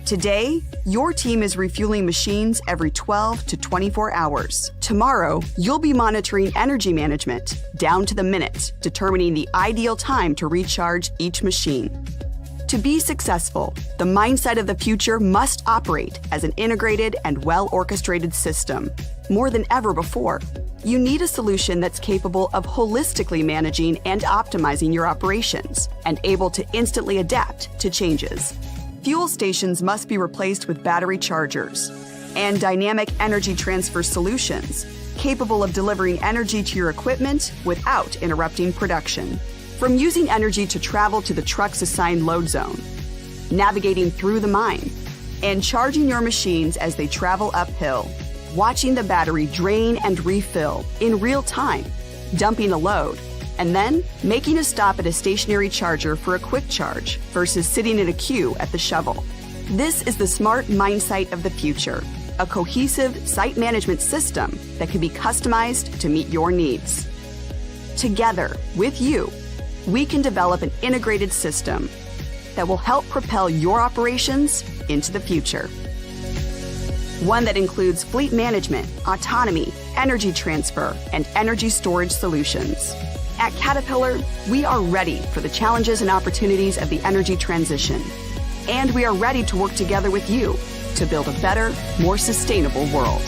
Today, your team is refueling machines every 12 to 24 hours. Tomorrow, you'll be monitoring energy management down to the minute, determining the ideal time to recharge each machine. To be successful, the mine site of the future must operate as an integrated and well-orchestrated system. More than ever before, you need a solution that's capable of holistically managing and optimizing your operations and able to instantly adapt to changes. Fuel stations must be replaced with battery chargers and dynamic energy transfer solutions capable of delivering energy to your equipment without interrupting production. From using energy to travel to the truck's assigned load zone, navigating through the mine, and charging your machines as they travel uphill, watching the battery drain and refill in real time, dumping a load, and then making a stop at a stationary charger for a quick charge versus sitting in a queue at the shovel. This is the smart mine site of the future, a cohesive site management system that can be customized to meet your needs. Together, with you, we can develop an integrated system that will help propel your operations into the future. One that includes fleet management, autonomy, energy transfer, and energy storage solutions. At Caterpillar, we are ready for the challenges and opportunities of the energy transition. And we are ready to work together with you to build a better, more sustainable world.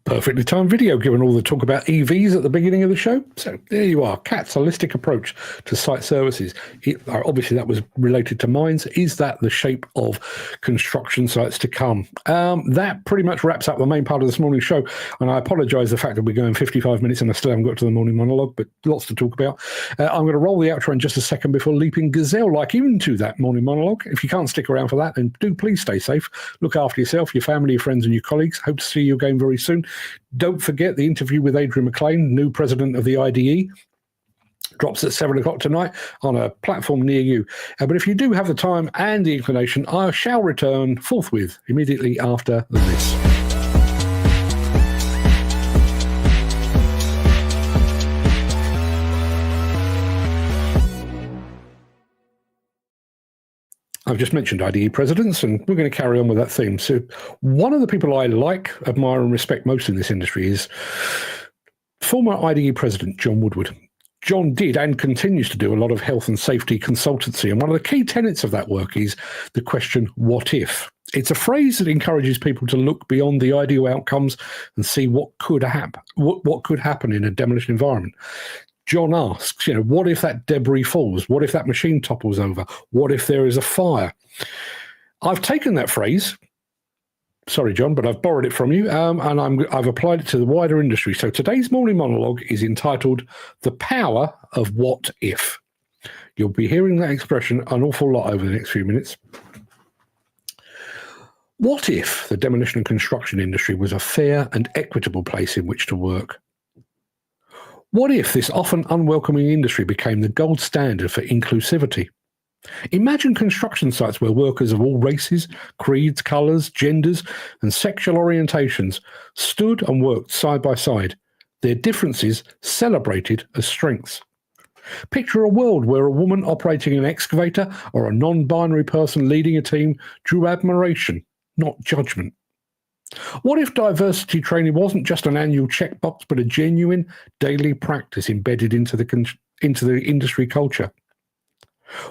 Perfectly timed video, given all the talk about EVs at the beginning of the show. So there you are, CAT's holistic approach to site services. Obviously, that was related to mines. Is that the shape of construction sites to come? That pretty much wraps up the main part of this morning's show. And I apologise the fact that we're going 55 minutes and I still haven't got to the morning monologue, but lots to talk about. I'm going to roll the outro in just a second before leaping gazelle-like into that morning monologue. If you can't stick around for that, then do please stay safe. Look after yourself, your family, your friends and your colleagues. Hope to see you again very soon. Don't forget the interview with Adrian McLean, new president of the IDE. Drops at 7 o'clock tonight on a platform near you. But if you do have the time and the inclination, I shall return forthwith, immediately after this. I've just mentioned IDE presidents, and we're going to carry on with that theme. So one of the people I like, admire, and respect most in this industry is former IDE president John Woodward. John did and continues to do a lot of health and safety consultancy, and one of the key tenets of that work is the question, what if? It's a phrase that encourages people to look beyond the ideal outcomes and see what could happen in a demolition environment. John asks, what if that debris falls? What if that machine topples over? What if there is a fire? I've taken that phrase, sorry, John, but I've borrowed it from you, and I've applied it to the wider industry. So today's morning monologue is entitled The Power of What If. You'll be hearing that expression an awful lot over the next few minutes. What if the demolition and construction industry was a fair and equitable place in which to work? What if this often unwelcoming industry became the gold standard for inclusivity? Imagine construction sites where workers of all races, creeds, colours, genders, and sexual orientations stood and worked side by side, their differences celebrated as strengths. Picture a world where a woman operating an excavator or a non-binary person leading a team drew admiration, not judgment. What if diversity training wasn't just an annual checkbox, but a genuine daily practice embedded into the industry culture?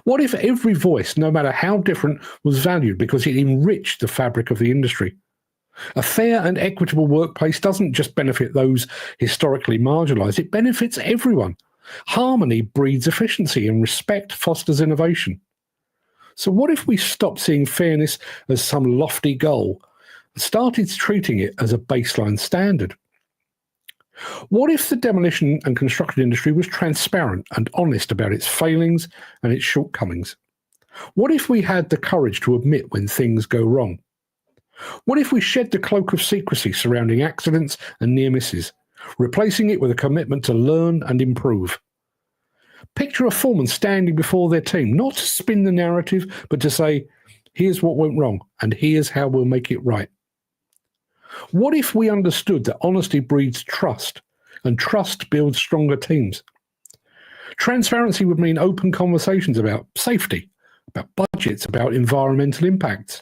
What if every voice, no matter how different, was valued because it enriched the fabric of the industry? A fair and equitable workplace doesn't just benefit those historically marginalised, it benefits everyone. Harmony breeds efficiency and respect fosters innovation. So what if we stopped seeing fairness as some lofty goal and started treating it as a baseline standard? What if the demolition and construction industry was transparent and honest about its failings and its shortcomings? What if we had the courage to admit when things go wrong? What if we shed the cloak of secrecy surrounding accidents and near misses, replacing it with a commitment to learn and improve? Picture a foreman standing before their team, not to spin the narrative, but to say, here's what went wrong, and here's how we'll make it right. What if we understood that honesty breeds trust, and trust builds stronger teams? Transparency would mean open conversations about safety, about budgets, about environmental impacts.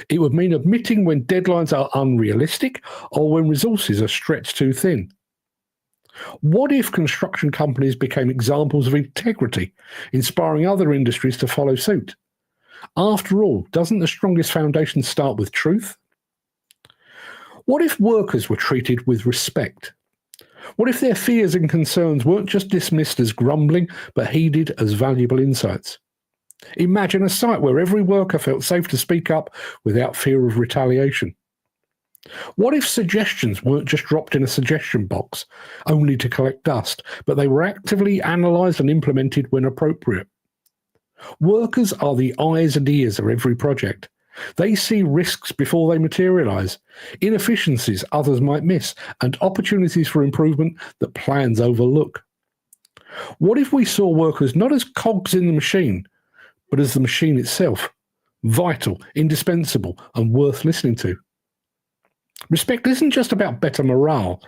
It would mean admitting when deadlines are unrealistic or when resources are stretched too thin. What if construction companies became examples of integrity, inspiring other industries to follow suit? After all, doesn't the strongest foundation start with truth? What if workers were treated with respect? What if their fears and concerns weren't just dismissed as grumbling, but heeded as valuable insights? Imagine a site where every worker felt safe to speak up without fear of retaliation. What if suggestions weren't just dropped in a suggestion box, only to collect dust, but they were actively analysed and implemented when appropriate? Workers are the eyes and ears of every project. They see risks before they materialise, inefficiencies others might miss, and opportunities for improvement that plans overlook. What if we saw workers not as cogs in the machine, but as the machine itself, vital, indispensable, and worth listening to? Respect isn't just about better morale.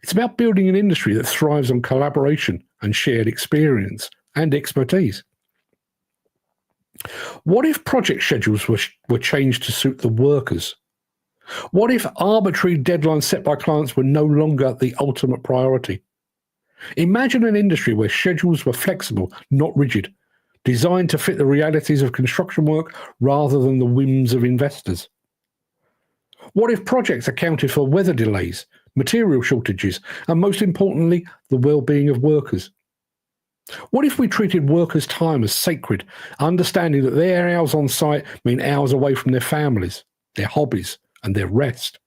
It's about building an industry that thrives on collaboration and shared experience and expertise. What if project schedules were changed to suit the workers? What if arbitrary deadlines set by clients were no longer the ultimate priority? Imagine an industry where schedules were flexible, not rigid, designed to fit the realities of construction work rather than the whims of investors. What if projects accounted for weather delays, material shortages, and most importantly, the well-being of workers? What if we treated workers' time as sacred, understanding that their hours on site mean hours away from their families, their hobbies, and their rest?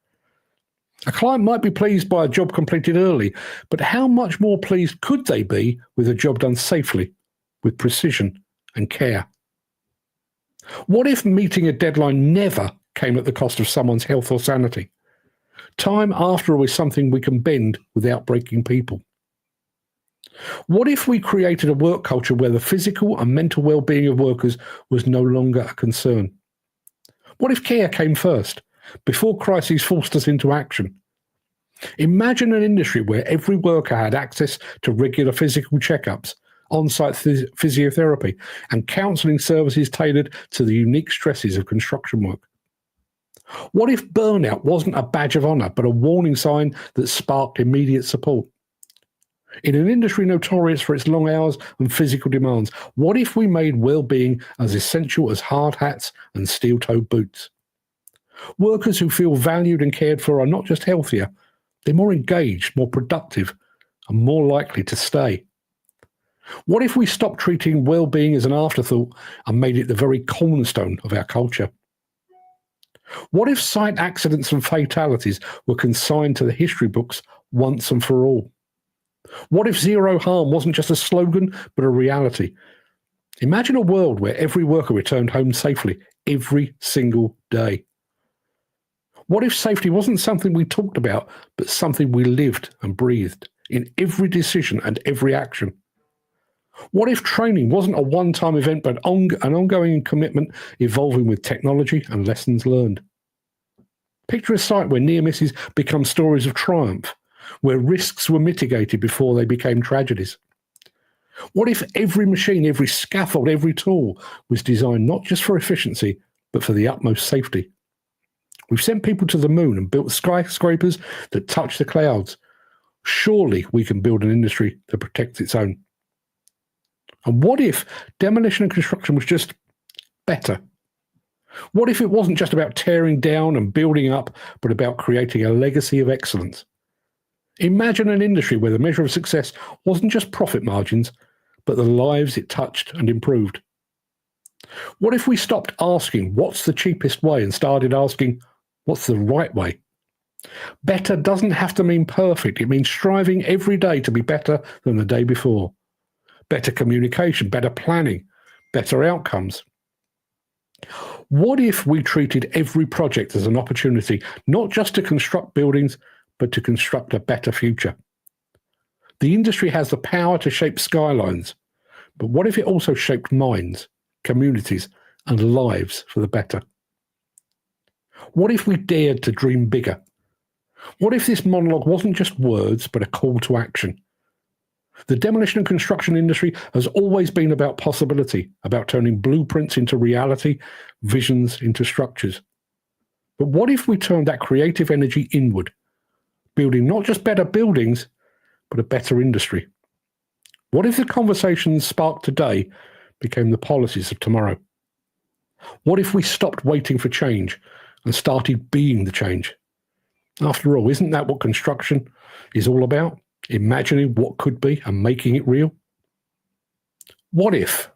A client might be pleased by a job completed early, but how much more pleased could they be with a job done safely, with precision and care? What if meeting a deadline never came at the cost of someone's health or sanity? Time, after all, is something we can bend without breaking people. What if we created a work culture where the physical and mental well-being of workers was no longer a concern? What if care came first, before crises forced us into action? Imagine an industry where every worker had access to regular physical checkups, on-site physiotherapy, and counselling services tailored to the unique stresses of construction work. What if burnout wasn't a badge of honour, but a warning sign that sparked immediate support? In an industry notorious for its long hours and physical demands, what if we made well-being as essential as hard hats and steel-toed boots? Workers who feel valued and cared for are not just healthier, they're more engaged, more productive, and more likely to stay. What if we stopped treating well-being as an afterthought and made it the very cornerstone of our culture? What if site accidents and fatalities were consigned to the history books once and for all? What if zero harm wasn't just a slogan, but a reality? Imagine a world where every worker returned home safely every single day. What if safety wasn't something we talked about, but something we lived and breathed in every decision and every action? What if training wasn't a one-time event, but an ongoing commitment evolving with technology and lessons learned? Picture a site where near misses become stories of triumph, where risks were mitigated before they became tragedies. What if every machine, every scaffold, every tool was designed not just for efficiency, but for the utmost safety? We've sent people to the moon and built skyscrapers that touch the clouds. Surely we can build an industry that protects its own. And what if demolition and construction was just better? What if it wasn't just about tearing down and building up, but about creating a legacy of excellence? Imagine an industry where the measure of success wasn't just profit margins, but the lives it touched and improved. What if we stopped asking, what's the cheapest way, and started asking, what's the right way? Better doesn't have to mean perfect. It means striving every day to be better than the day before. Better communication, better planning, better outcomes. What if we treated every project as an opportunity, not just to construct buildings, but to construct a better future? The industry has the power to shape skylines, but what if it also shaped minds, communities, and lives for the better? What if we dared to dream bigger? What if this monologue wasn't just words, but a call to action? The demolition and construction industry has always been about possibility, about turning blueprints into reality, visions into structures. But what if we turned that creative energy inward, building not just better buildings, but a better industry? What if the conversations sparked today became the policies of tomorrow? What if we stopped waiting for change and started being the change? After all, isn't that what construction is all about? Imagining what could be and making it real? What if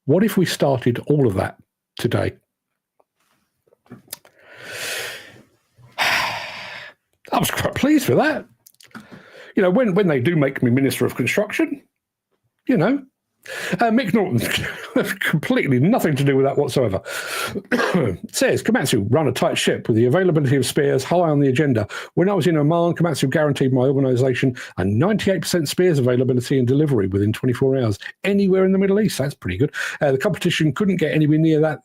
we started all of that today? I was quite pleased with that. You know, when they do make me Minister of Construction, you know, Mick Norton, completely nothing to do with that whatsoever, says, Komatsu run a tight ship with the availability of spares high on the agenda. When I was in Oman, Komatsu guaranteed my organisation a 98% spares availability and delivery within 24 hours. Anywhere in the Middle East, that's pretty good. The competition couldn't get anywhere near that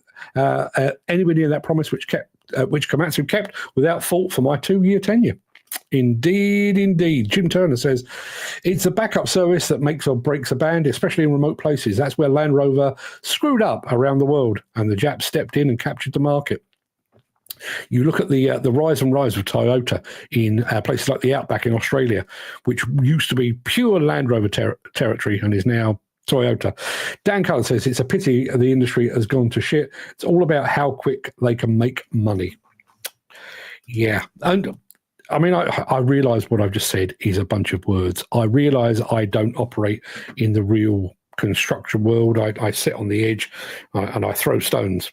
promise, which Komatsu kept without fault for my 2-year tenure. Indeed, indeed. Jim Turner says, it's a backup service that makes or breaks a band, especially in remote places. That's where Land Rover screwed up around the world, and the Japs stepped in and captured the market. You look at the rise and rise of Toyota in places like the Outback in Australia, which used to be pure Land Rover territory and is now Toyota. Dan Cullen says, it's a pity the industry has gone to shit. It's all about how quick they can make money. Yeah, and I mean, I realise what I've just said is a bunch of words. I realise I don't operate in the real construction world. I sit on the edge and I throw stones.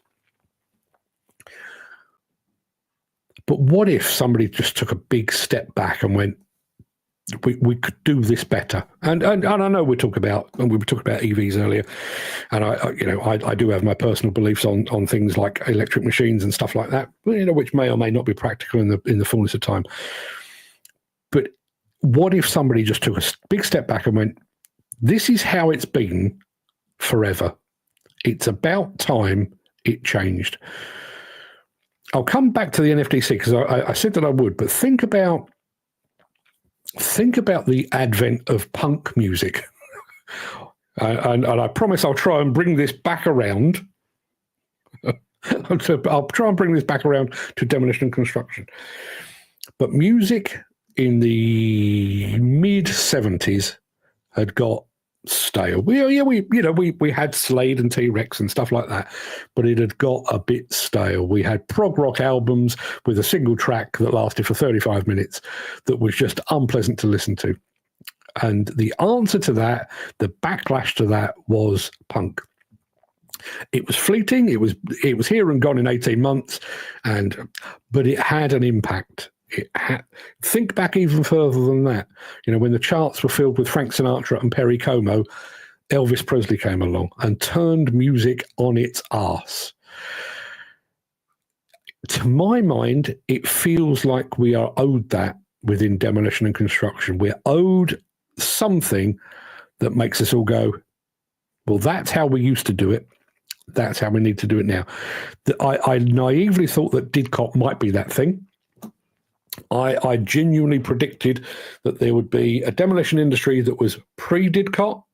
But what if somebody just took a big step back and went, we could do this better? And I know we were talking about EVs earlier, and I do have my personal beliefs on things like electric machines and stuff like that, which may or may not be practical in the fullness of time. But what if somebody just took a big step back and went, this is how it's been forever. It's about time it changed. I'll come back to the NFDC because I said that I would, but think about the advent of punk music. And I promise I'll try and bring this back around. I'll try and bring this back around to demolition and construction. But music in the mid-70s had got stale. We had Slade and T-Rex and stuff like that, but it had got a bit stale. We had prog rock albums with a single track that lasted for 35 minutes that was just unpleasant to listen to. And the answer to that, the backlash to that, was punk. It was fleeting. It was here and gone in 18 months, but it had an impact. Think back even further than that. When the charts were filled with Frank Sinatra and Perry Como, Elvis Presley came along and turned music on its arse. To my mind, it feels like we are owed that within demolition and construction. We're owed something that makes us all go, well, that's how we used to do it. That's how we need to do it now. I naively thought that Didcot might be that thing. I genuinely predicted that there would be a demolition industry that was pre-Didcot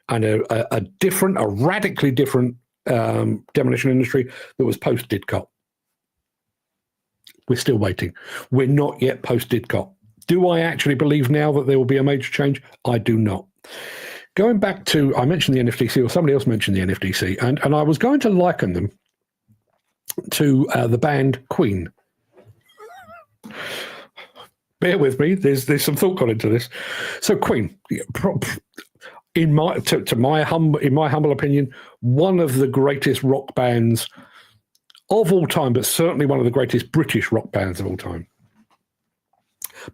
and a radically different demolition industry that was post-Didcot. We're still waiting. We're not yet post-Didcot. Do I actually believe now that there will be a major change? I do not. Going back to, I mentioned the NFDC, or somebody else mentioned the NFDC, and I was going to liken them to the band Queen. Bear with me. There's some thought gone into this. So Queen, in my humble opinion, one of the greatest rock bands of all time, but certainly one of the greatest British rock bands of all time.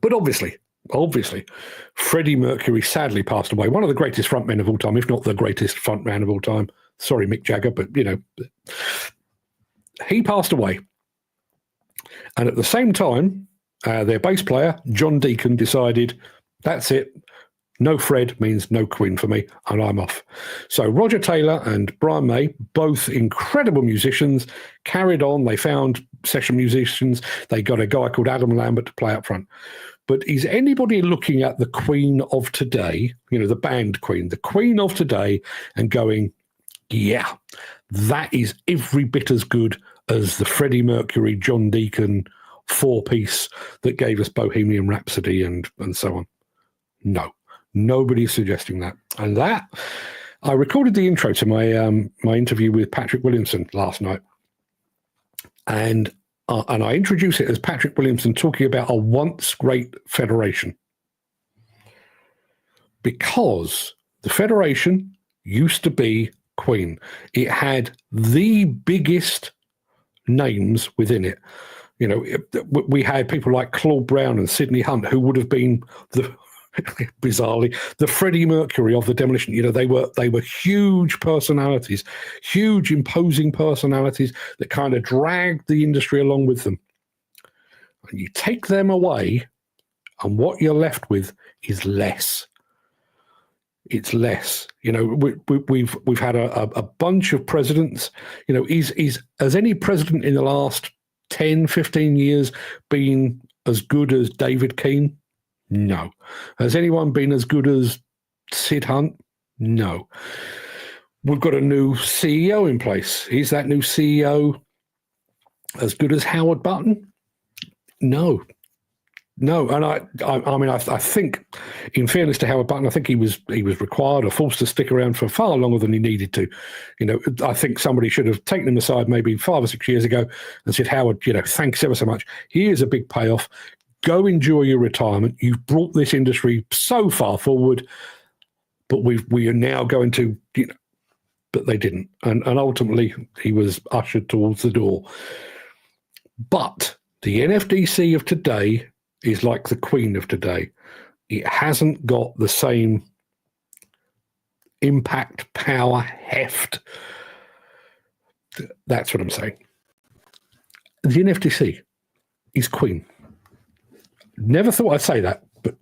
But obviously, Freddie Mercury sadly passed away. One of the greatest frontmen of all time, if not the greatest frontman of all time. Sorry, Mick Jagger, but he passed away. And at the same time, their bass player, John Deacon, decided, that's it. No Fred means no Queen for me, and I'm off. So Roger Taylor and Brian May, both incredible musicians, carried on. They found session musicians. They got a guy called Adam Lambert to play up front. But is anybody looking at the Queen of today, the band Queen, the Queen of today, and going, yeah, that is every bit as good as the Freddie Mercury, John Deacon four-piece that gave us Bohemian Rhapsody and so on? No. Nobody's suggesting that. And that, I recorded the intro to my interview with Patrick Williamson last night. And I introduce it as Patrick Williamson talking about a once great federation. Because the federation used to be Queen. It had the biggest names within it. We had people like Claude Brown and Sidney Hunt, who would have been bizarrely the Freddie Mercury of the demolition. They were huge personalities, huge imposing personalities that kind of dragged the industry along with them. And you take them away, and what you're left with is less. It's less. We've had a bunch of presidents. Has any president in the last 10, 15 years been as good as David Keane? No. Has anyone been as good as Sid Hunt? No. We've got a new CEO in place. Is that new CEO as good as Howard Button? No. And I think, in fairness to Howard Button, I think he was required or forced to stick around for far longer than he needed to. I think somebody should have taken him aside maybe 5 or 6 years ago and said, Howard, thanks ever so much. Here's a big payoff. Go enjoy your retirement. You've brought this industry so far forward, but we are now going to, but they didn't. And ultimately, he was ushered towards the door. But the NFDC of today is like the Queen of today. It hasn't got the same impact, power, heft. That's what I'm saying. The NFDC is Queen. Never thought I'd say that, but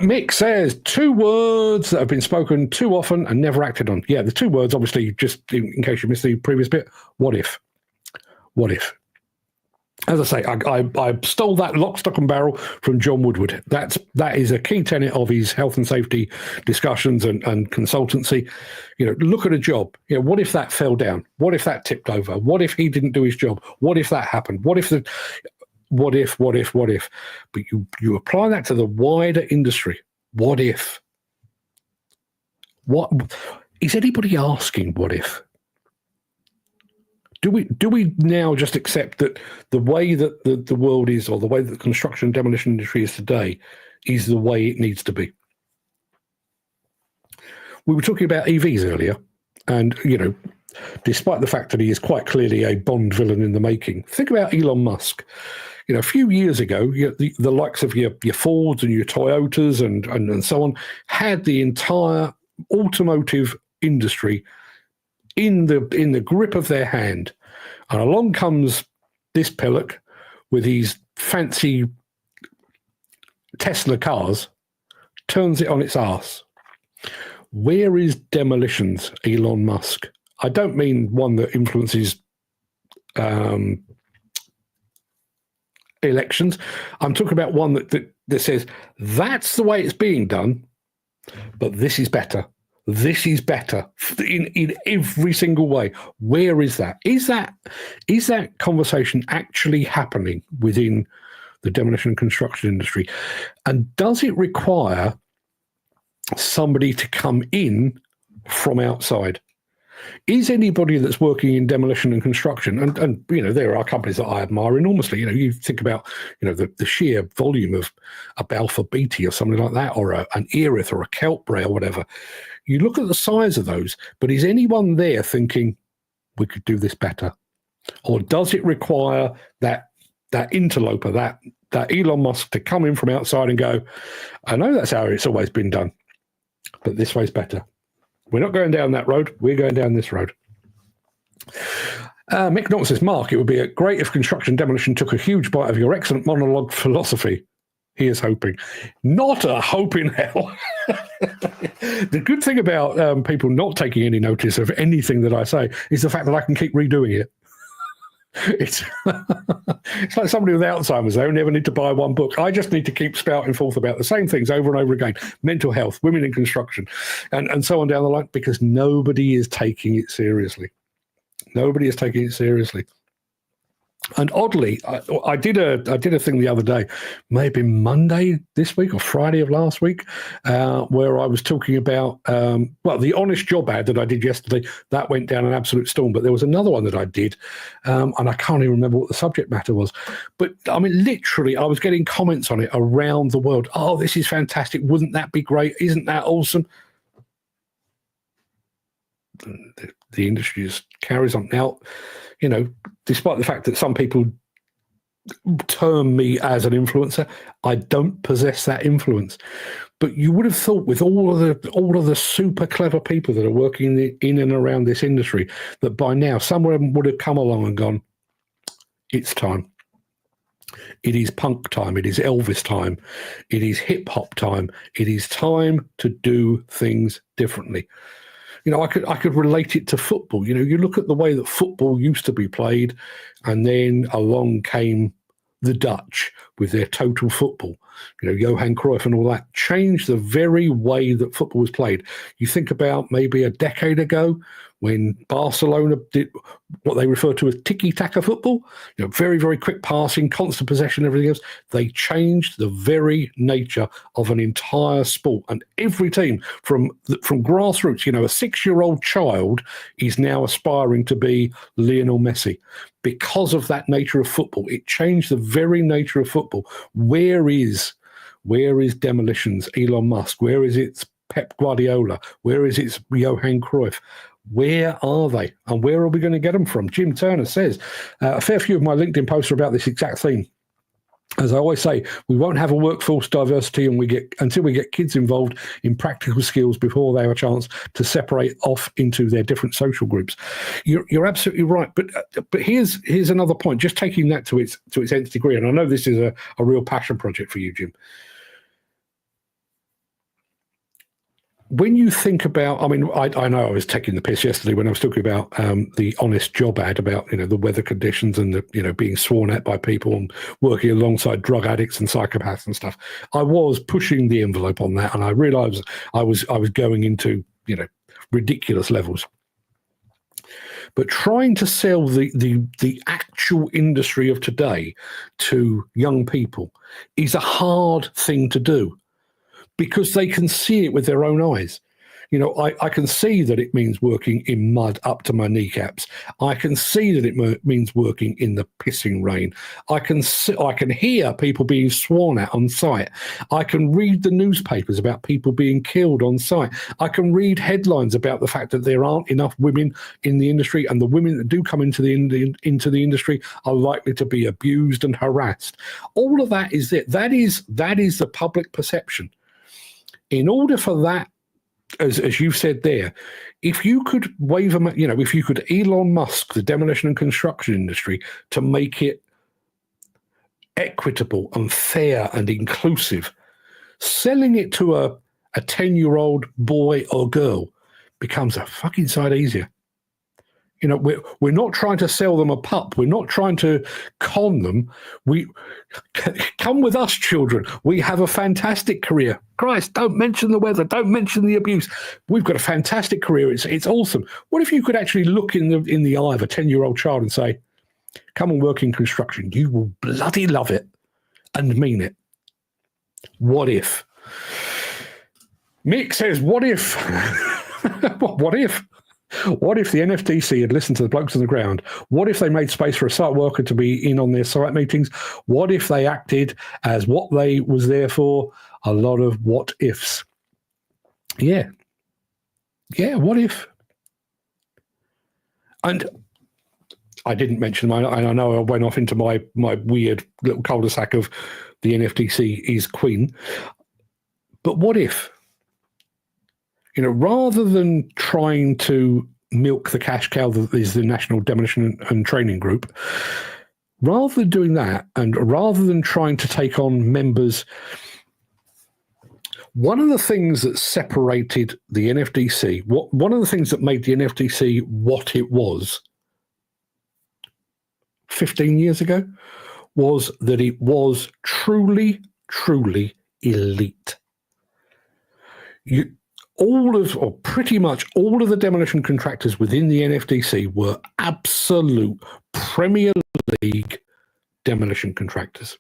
Mick says 2 words that have been spoken too often and never acted on. Yeah, the 2 words, obviously, just in case you missed the previous bit, what if? What if? As I say, I stole that lock, stock and barrel from John Woodward. That is a key tenet of his health and safety discussions and consultancy. Look at a job. What if that fell down? What if that tipped over? What if he didn't do his job? What if that happened? What if? But you apply that to the wider industry. What if? What is anybody asking? What if? Do we now just accept that the way that the world is, or the way that the construction and demolition industry is today, is the way it needs to be? we were talking about EVs earlier, and, you know, despite the fact that he is quite clearly a Bond villain in the making, think about Elon Musk. You know, a few years ago, the likes of your Fords and your Toyotas and so on had the entire automotive industry in the grip of their hand. And along comes this pillock with his fancy Tesla cars, turns it on its arse. Where is Demolition's Elon Musk? I don't mean one that influences elections. I'm talking about one that says that's the way it's being done, but this is better. This is better in every single way. Where is that? Is that conversation actually happening within the demolition and construction industry? And does it require somebody to come in from outside? Is anybody that's working in demolition and construction, and you know, there are companies that I admire enormously. You know, you think about, you know, the sheer volume of a Balfour Beatty or something like that, or an Erith or a Keltbray or whatever. You look at the size of those, but is anyone there thinking we could do this better? Or does it require that interloper, that Elon Musk to come in from outside and go, I know that's how it's always been done, but this way's better. We're not going down that road. We're going down this road. Mick Norton says, Mark, it would be great if construction demolition took a huge bite of your excellent monologue philosophy. He is hoping. Not a hope in hell. The good thing about people not taking any notice of anything that I say is the fact that I can keep redoing it. It's like somebody with Alzheimer's. They never need to buy one book. I just need to keep spouting forth about the same things over and over again. Mental health, women in construction, and so on down the line, because nobody is taking it seriously. Nobody is taking it seriously. And oddly, I did a thing the other day, maybe Monday this week or Friday of last week, where I was talking about, the honest job ad that I did yesterday, that went down an absolute storm. But there was another one that I did, and I can't even remember what the subject matter was. But I mean, literally, I was getting comments on it around the world. Oh, this is fantastic. Wouldn't that be great? Isn't that awesome? The industry just carries on. Now, you know, despite the fact that some people term me as an influencer, I don't possess that influence. But you would have thought, with all of the super clever people that are working in and around this industry, that by now someone would have come along and gone, it's time. It is punk time. It is Elvis time. It is hip hop time. It is time to do things differently. You know, I could relate it to football. You know, you look at the way that football used to be played, and then along came the Dutch with their total football. You know, Johan Cruyff and all that changed the very way that football was played. You think about maybe a decade ago when Barcelona did what they refer to as tiki-taka football, you know, very, very quick passing, constant possession, everything else. They changed the very nature of an entire sport. And every team from grassroots, you know, a 6-year-old child is now aspiring to be Lionel Messi because of that nature of football. It changed the very nature of football. Where is Demolition's Elon Musk? Where is its Pep Guardiola? Where is its Johan Cruyff? Where are they? And where are we going to get them from? Jim Turner says, a fair few of my LinkedIn posts are about this exact theme. As I always say, we won't have a workforce diversity until we get kids involved in practical skills before they have a chance to separate off into their different social groups. You're absolutely right. But here's another point, just taking that to its nth degree. And I know this is a real passion project for you, Jim. When you think about, I mean, I know I was taking the piss yesterday when I was talking about the honest job ad about, you know, the weather conditions and the, you know, being sworn at by people and working alongside drug addicts and psychopaths and stuff. I was pushing the envelope on that, and I realised I was going into, you know, ridiculous levels. But trying to sell the actual industry of today to young people is a hard thing to do, because they can see it with their own eyes. You know, I can see that it means working in mud up to my kneecaps. I can see that it means working in the pissing rain. I can hear people being sworn at on site. I can read the newspapers about people being killed on site. I can read headlines about the fact that there aren't enough women in the industry, and the women that do come into the industry are likely to be abused and harassed. All of that is it. That is the public perception. In order for that, as you said there, if you could if you could Elon Musk the demolition and construction industry to make it equitable and fair and inclusive, selling it to a 10-year-old boy or girl becomes a fucking sight easier. You know, we're not trying to sell them a pup. We're not trying to con them. We come with us, children. We have a fantastic career. Christ, don't mention the weather. Don't mention the abuse. We've got a fantastic career. It's awesome. What if you could actually look in the eye of a 10-year-old child and say, "Come and work in construction. You will bloody love it and mean it." What if? Mick says, "What if?" What if? What if the NFDC had listened to the blokes on the ground? What if they made space for a site worker to be in on their site meetings? What if they acted as what they was there for? A lot of what ifs. Yeah, what if? And I didn't mention, and I know I went off into my weird little cul-de-sac of the NFDC is Queen. But what if? You know, rather than trying to milk the cash cow that is the National Demolition and Training Group, rather than doing that, and rather than trying to take on members, one of the things that separated the NFDC, one of the things that made the NFDC what it was 15 years ago, was that it was truly, truly elite. Pretty much all of the demolition contractors within the NFDC were absolute Premier League demolition contractors.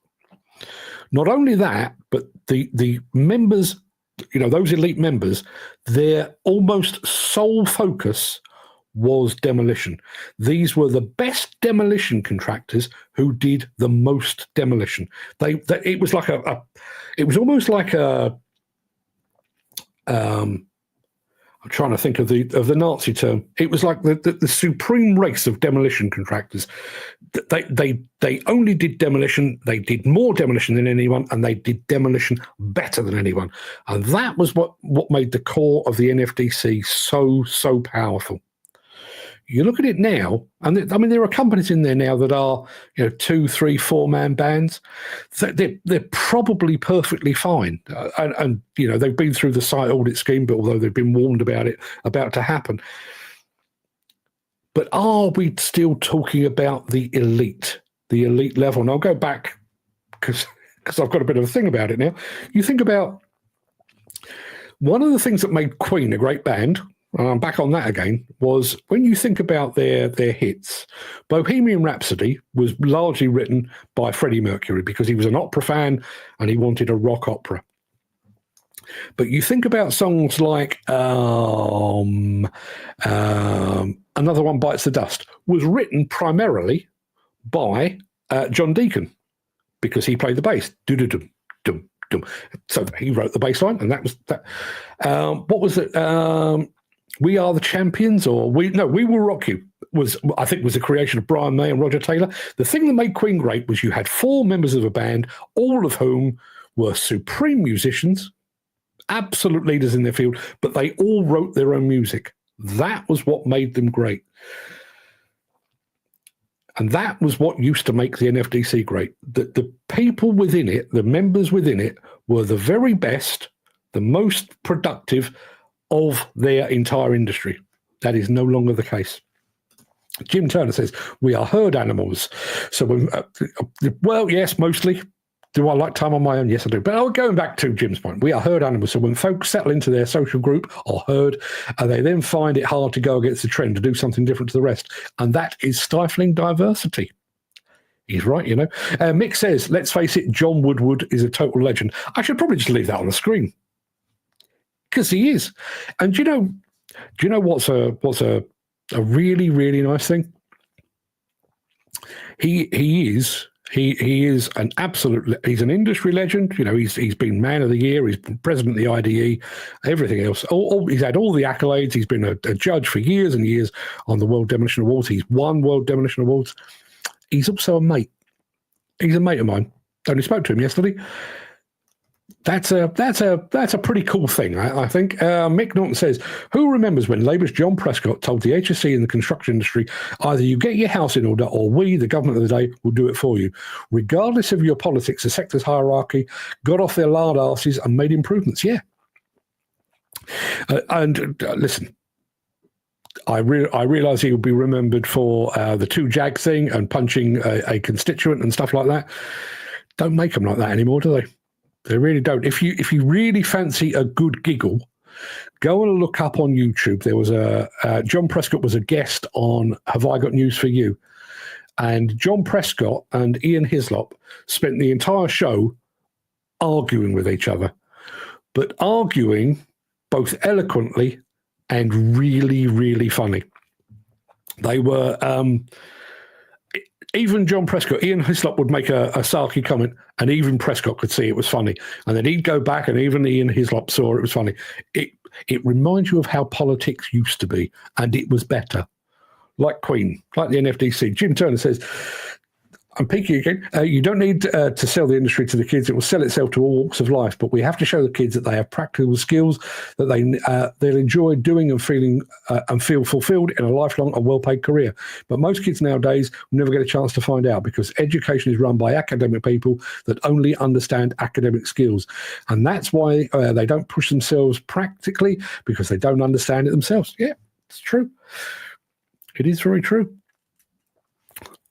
Not only that, but the members, you know, those elite members, their almost sole focus was demolition. These were the best demolition contractors who did the most demolition. It was like it was almost like a I'm trying to think of the Nazi term. It was like the supreme race of demolition contractors. They only did demolition. They did more demolition than anyone, and they did demolition better than anyone. And that was what made the core of the NFDC so powerful. You look at it now, and I mean, there are companies in there now that are, you know, 2, 3, 4-man bands. They're probably perfectly fine, and you know, they've been through the site audit scheme, but although they've been warned about it about to happen. But are we still talking about the elite level? And I'll go back because I've got a bit of a thing about it now. You think about one of the things that made Queen a great band. And I'm back on that again, was when you think about their hits, Bohemian Rhapsody was largely written by Freddie Mercury because he was an opera fan and he wanted a rock opera. But you think about songs like Another One Bites the Dust was written primarily by John Deacon because he played the bass. Do-do-dum, dum. So he wrote the bass line, and that was that. What was it? We Are the Champions, or We Will Rock You, I think was the creation of Brian May and Roger Taylor. The thing that made Queen great was you had 4 members of a band, all of whom were supreme musicians, absolute leaders in their field, but they all wrote their own music. That was what made them great. And that was what used to make the NFDC great. The people within it, the members within it, were the very best, the most productive of their entire industry. That is no longer the case. Jim Turner says, we are herd animals. So, well, yes, mostly. Do I like time on my own? Yes, I do. But going back to Jim's point, we are herd animals. So when folks settle into their social group or herd, they then find it hard to go against the trend, to do something different to the rest. And that is stifling diversity. He's right, you know. Mick says, let's face it, John Woodward is a total legend. I should probably just leave that on the screen. because he is. And do you know what's a really, really nice thing? He is an absolute. He's an industry legend. He's been Man of the Year. He's been president of the IDE. Everything else. He's had all the accolades. He's been a judge for years and years on the World Demolition Awards. He's won World Demolition Awards. He's also a mate. He's a mate of mine. Only spoke to him yesterday. That's a pretty cool thing, I think. Mick Norton says, who remembers when Labour's John Prescott told the HSE and the construction industry, either you get your house in order or we, the government of the day, will do it for you. Regardless of your politics, the sector's hierarchy got off their lard asses and made improvements. Yeah. Listen, I realise he will be remembered for the 2JAG thing and punching a constituent and stuff like that. Don't make them like that anymore, do they? They really don't. If you really fancy a good giggle, go and look up on YouTube. There was John Prescott was a guest on Have I Got News for You? And John Prescott and Ian Hislop spent the entire show arguing with each other, but arguing both eloquently and really, really funny. They were... even John Prescott, Ian Hislop would make a sarky comment, and even Prescott could see it was funny. And then he'd go back, and even Ian Hislop saw it was funny. It reminds you of how politics used to be, and it was better. Like Queen, like the NFDC. Jim Turner says, I'm peeking again. You don't need to sell the industry to the kids. It will sell itself to all walks of life. But we have to show the kids that they have practical skills, that they'll enjoy doing and feeling and feel fulfilled in a lifelong and well-paid career. But most kids nowadays will never get a chance to find out because education is run by academic people that only understand academic skills. And that's why they don't push themselves practically, because they don't understand it themselves. Yeah, it's true. It is very true.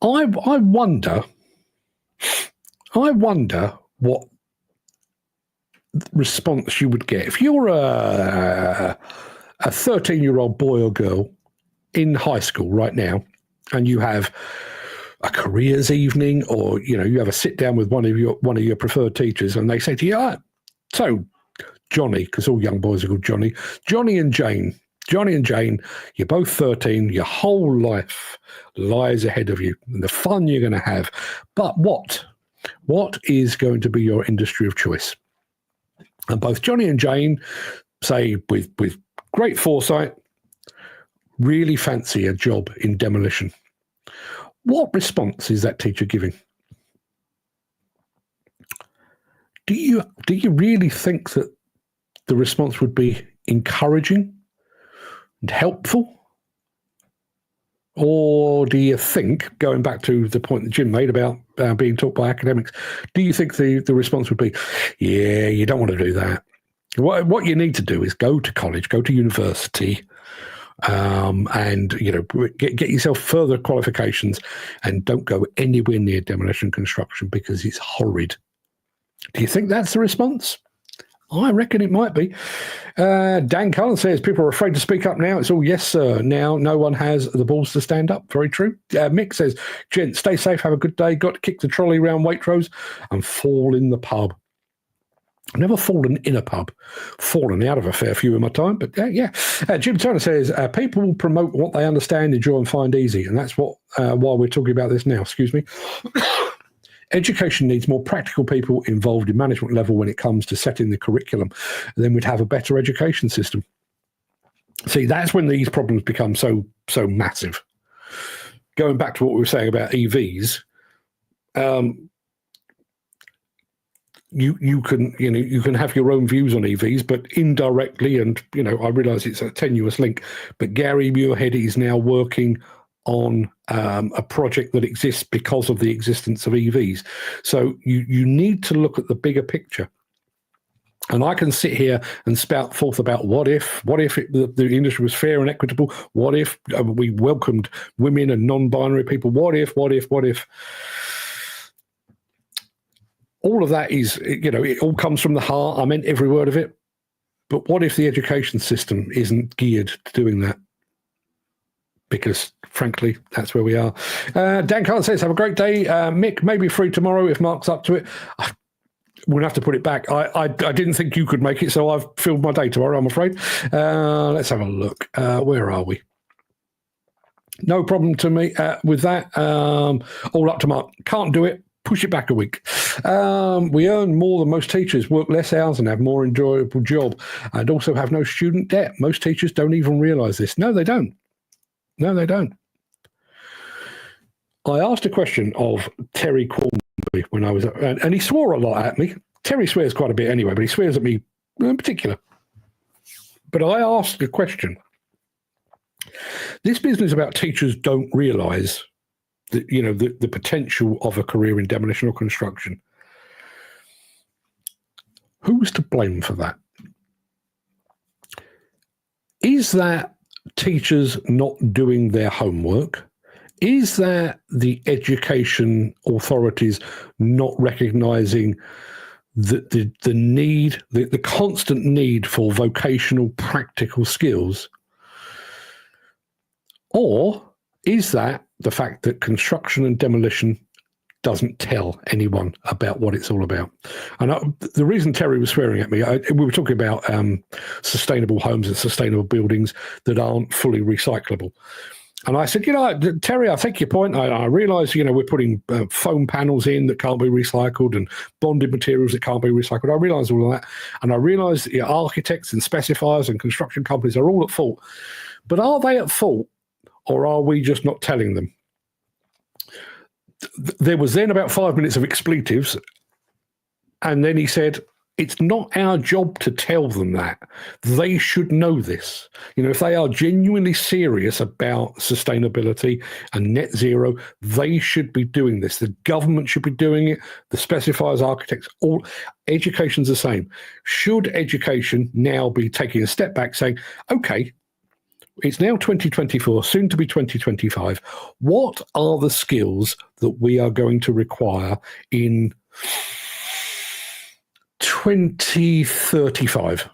I wonder what response you would get if you're a 13-year-old boy or girl in high school right now, and you have a careers evening, or you have a sit down with one of your preferred teachers, and they say to you, so Johnny, because all young boys are called Johnny and Jane. Johnny and Jane, you're both 13, your whole life lies ahead of you, and the fun you're going to have. But what is going to be your industry of choice? And both Johnny and Jane say, with great foresight, really fancy a job in demolition. What response is that teacher giving? Do you really think that the response would be encouraging and helpful? Or do you think, going back to the point that Jim made about being taught by academics, do you think the response would be, yeah, you don't want to do that? What you need to do is go to college, go to university, and get yourself further qualifications, and don't go anywhere near demolition construction because it's horrid. Do you think that's the response? I reckon it might be. Dan Cullen says, people are afraid to speak up now. It's all yes, sir. Now no one has the balls to stand up. Very true. Mick says, gent, stay safe, have a good day. Got to kick the trolley around Waitrose and fall in the pub. I've never fallen in a pub. Fallen out of a fair few in my time, but yeah. Jim Turner says, people will promote what they understand, enjoy and find easy. And that's what why we're talking about this now. Excuse me. Education needs more practical people involved in management level when it comes to setting the curriculum. And then we'd have a better education system. See, that's when these problems become so massive. Going back to what we were saying about EVs, you can have your own views on EVs, but indirectly, and I realise it's a tenuous link, but Gary Muirhead is now working on a project that exists because of the existence of EVs. So you need to look at the bigger picture. And I can sit here and spout forth about what if the industry was fair and equitable, what if we welcomed women and non-binary people, what if. All of that is, it all comes from the heart. I meant every word of it. But what if the education system isn't geared to doing that? Because, frankly, that's where we are. Dan Carlin says, have a great day. Mick may be free tomorrow if Mark's up to it. we'll have to put it back. I didn't think you could make it, so I've filled my day tomorrow, I'm afraid. Let's have a look. Where are we? No problem to me with that. All up to Mark. Can't do it. Push it back a week. We earn more than most teachers, work less hours and have more enjoyable job, and also have no student debt. Most teachers don't even realise this. No, they don't. No, they don't. I asked a question of Terry Cornby when I was, and he swore a lot at me. Terry swears quite a bit anyway, but he swears at me in particular. But I asked a question. This business about teachers don't realise that, you know, the potential of a career in demolition or construction. Who's to blame for that? Is that teachers not doing their homework? Is that the education authorities not recognising the need, the constant need for vocational practical skills? Or is that the fact that construction and demolition doesn't tell anyone about what it's all about? And the reason Terry was swearing at me, we were talking about sustainable homes and sustainable buildings that aren't fully recyclable. And I said, you know, Terry, I take your point. I realise, you know, we're putting foam panels in that can't be recycled and bonded materials that can't be recycled. I realise all of that. And I realise that architects and specifiers and construction companies are all at fault. But are they at fault, or are we just not telling them? There was then about 5 minutes of expletives. And then he said, it's not our job to tell them that. They should know this. You know, if they are genuinely serious about sustainability and net zero, they should be doing this. The government should be doing it. The specifiers, architects, all education's the same. Should education now be taking a step back saying, okay, it's now 2024, soon to be 2025. What are the skills that we are going to require in 2035?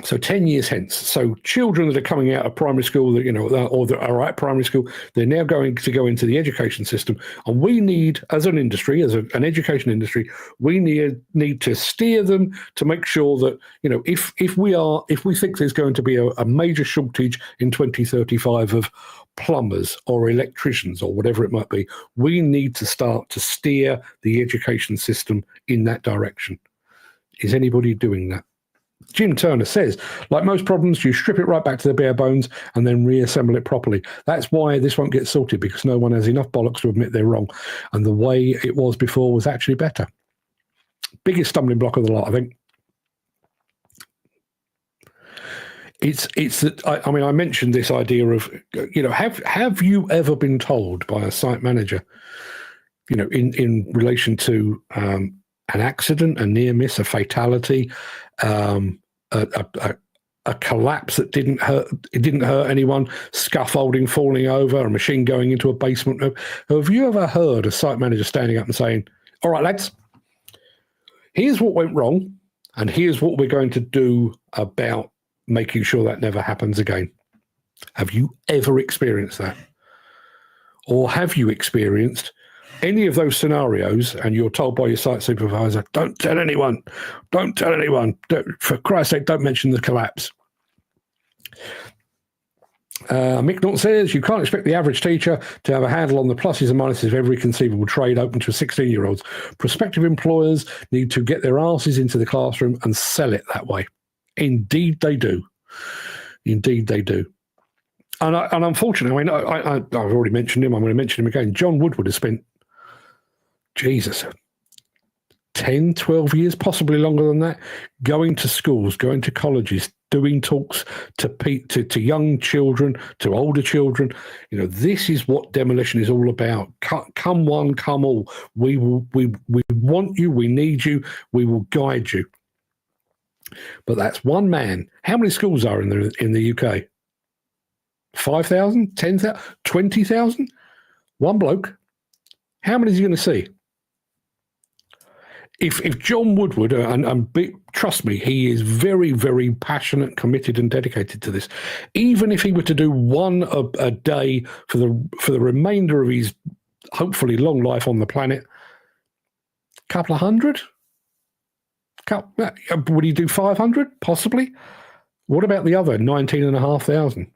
So 10 years hence. So children that are coming out of primary school, that, you know, or that are at primary school, they're now going to go into the education system. And we need, as an industry, as an education industry, we need to steer them to make sure that, you know, if we think there's going to be a major shortage in 2035 of plumbers or electricians or whatever it might be, we need to start to steer the education system in that direction. Is anybody doing that? Jim Turner says, like most problems, you strip it right back to the bare bones and then reassemble it properly. That's why this won't get sorted, because no one has enough bollocks to admit they're wrong. And the way it was before was actually better. Biggest stumbling block of the lot, I think. It's that, I mean, I mentioned this idea of, you know, have you ever been told by a site manager, you know, in relation to an accident, a near miss, a fatality, a collapse that didn't hurt anyone, scaffolding falling over, a machine going into a basement? Have you ever heard a site manager standing up and saying, all right, lads, here's what went wrong, and here's what we're going to do about making sure that never happens again? Have you ever experienced that? Or have you experienced any of those scenarios and you're told by your site supervisor, don't tell anyone, for Christ's sake, don't mention the collapse? Mick Norton says, you can't expect the average teacher to have a handle on the pluses and minuses of every conceivable trade open to 16-year-olds. Prospective employers need to get their asses into the classroom and sell it that way. Indeed they do. Indeed they do. And unfortunately, I mean, I've already mentioned him, I'm going to mention him again. John Woodward has spent, Jesus, 10, 12 years, possibly longer than that, going to schools, going to colleges, doing talks to young children, to older children. You know, this is what demolition is all about. Come one, come all. We want you, we need you, we will guide you. But that's one man. How many schools are in the UK? 5,000, 10,000, 20,000? One bloke. How many is he going to see? If John Woodward, trust me, he is very, very passionate, committed and dedicated to this. Even if he were to do one a day for the remainder of his hopefully long life on the planet, Couple of hundred? Would he do 500? Possibly. What about the other 19,500?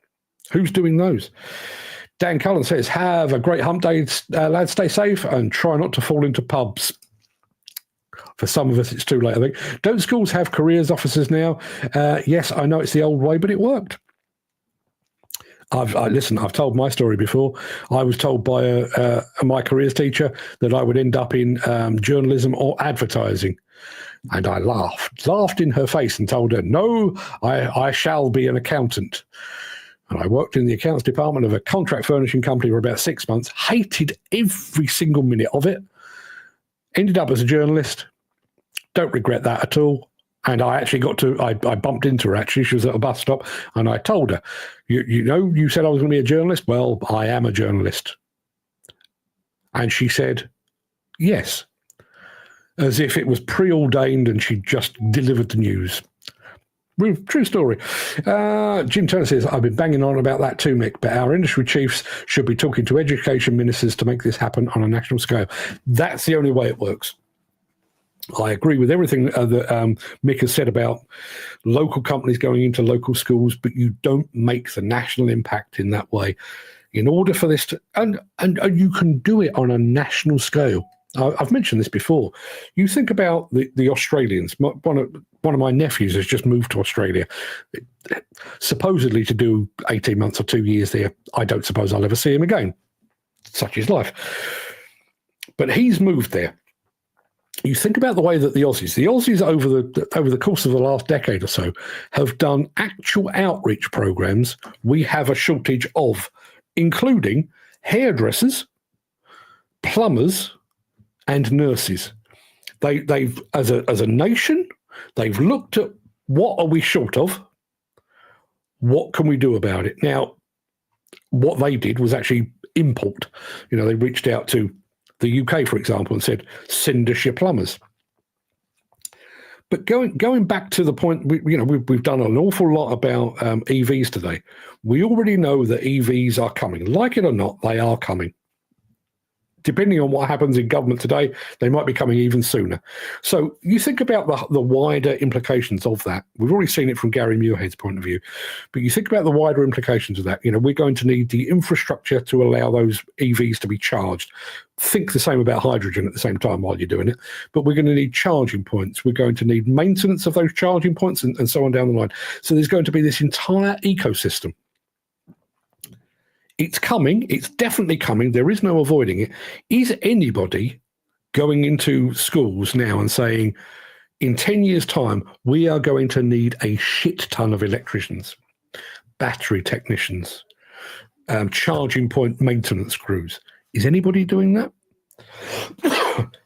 Who's doing those? Dan Cullen says, have a great hump day, lads. Stay safe and try not to fall into pubs. For some of us, it's too late, I think. Don't schools have careers officers now? Yes, I know it's the old way, but it worked. Listen, I've told my story before. I was told by my careers teacher that I would end up in journalism or advertising. And I laughed in her face and told her, no, I shall be an accountant. And I worked in the accounts department of a contract furnishing company for about 6 months, hated every single minute of it, ended up as a journalist. Don't regret that at all. And I actually I bumped into her, actually. She was at a bus stop, and I told her, you said I was going to be a journalist? Well, I am a journalist. And she said, yes, as if it was preordained and she just delivered the news. True story. Jim Turner says, I've been banging on about that too, Mick, but our industry chiefs should be talking to education ministers to make this happen on a national scale. That's the only way it works. I agree with everything that Mick has said about local companies going into local schools, but you don't make the national impact in that way. In order for this to, and you can do it on a national scale. I've mentioned this before. You think about the Australians. One of my nephews has just moved to Australia, supposedly to do 18 months or 2 years there. I don't suppose I'll ever see him again. Such is life. But he's moved there. You think about the way that the Aussies over the course of the last decade or so have done actual outreach programs we have a shortage of, including hairdressers, plumbers, and nurses. They've as a nation, they've looked at what are we short of, what can we do about it. Now, what they did was actually import. They reached out to the UK, for example, and said, send us your plumbers. But going back to the point, we've done an awful lot about EVs today. We already know that EVs are coming. Like it or not, they are coming. Depending on what happens in government today, they might be coming even sooner. So you think about the wider implications of that. We've already seen it from Gary Muirhead's point of view, but you think about the wider implications of that. We're going to need the infrastructure to allow those EVs to be charged. Think the same about hydrogen at the same time while you're doing it, but we're going to need charging points. We're going to need maintenance of those charging points and so on down the line. So there's going to be this entire ecosystem. It's coming. It's definitely coming. There is no avoiding it. Is anybody going into schools now and saying, in 10 years' time, we are going to need a shit ton of electricians, battery technicians, charging point maintenance crews? Is anybody doing that?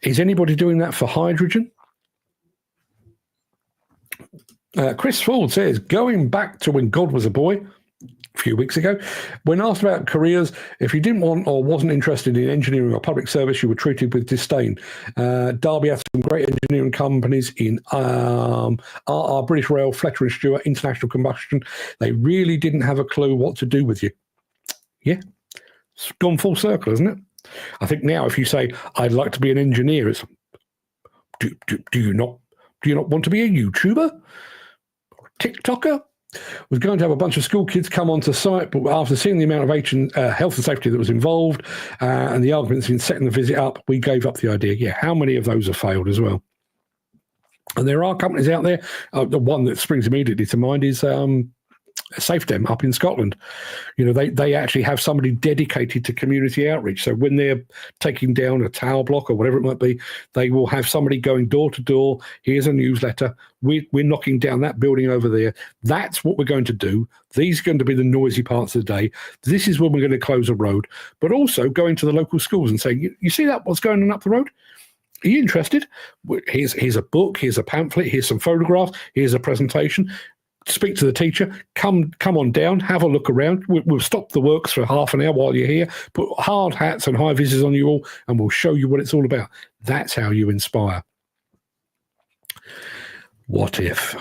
Is anybody doing that for hydrogen? Chris Ford says, going back to when God was a boy, a few weeks ago, when asked about careers, if you didn't want or wasn't interested in engineering or public service, you were treated with disdain. Derby had some great engineering companies in RR, British Rail, Fletcher and Stewart, International Combustion. They really didn't have a clue what to do with you. Yeah, it's gone full circle, isn't it? I think now if you say, I'd like to be an engineer, it's, do you not want to be a YouTuber or a TikToker? Was going to have a bunch of school kids come onto site, but after seeing the amount of health and safety that was involved and the arguments in setting the visit up, we gave up the idea. Yeah, how many of those have failed as well? And there are companies out there. The one that springs immediately to mind is SafeDem up in Scotland. They actually have somebody dedicated to community outreach. So when they're taking down a tower block or whatever it might be, they will have somebody going door to door. Here's a newsletter. We're knocking down that building over there. That's what we're going to do. These are going to be the noisy parts of the day. This is when we're going to close a road. But also going to the local schools and saying, you see that? What's going on up the road? Are you interested? Here's a book. Here's a pamphlet. Here's some photographs. Here's a presentation. Speak to the teacher, come on down, have a look around. We'll stop the works for half an hour while you're here, put hard hats and high vis on you all, and we'll show you what it's all about. That's how you inspire. What if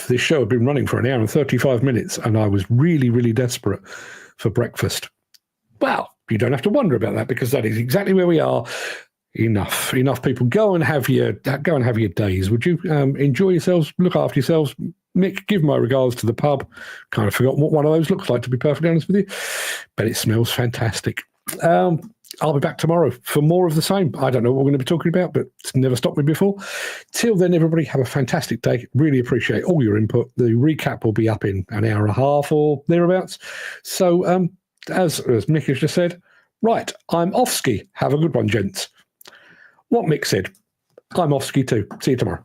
this show had been running for an hour and 35 minutes and I was really, really desperate for breakfast? Well, you don't have to wonder about that because that is exactly where we are. Enough, people. Go and have your days. Would you enjoy yourselves? Look after yourselves. Mick, give my regards to the pub. Kind of forgotten what one of those looks like, to be perfectly honest with you, but it smells fantastic. I'll be back tomorrow for more of the same. I don't know what we're going to be talking about, but it's never stopped me before. Till then, everybody, have a fantastic day. Really appreciate all your input. The recap will be up in an hour and a half or thereabouts. So, as Mick has just said, right, I'm off ski. Have a good one, gents. What Mick said. I'm off ski too. See you tomorrow.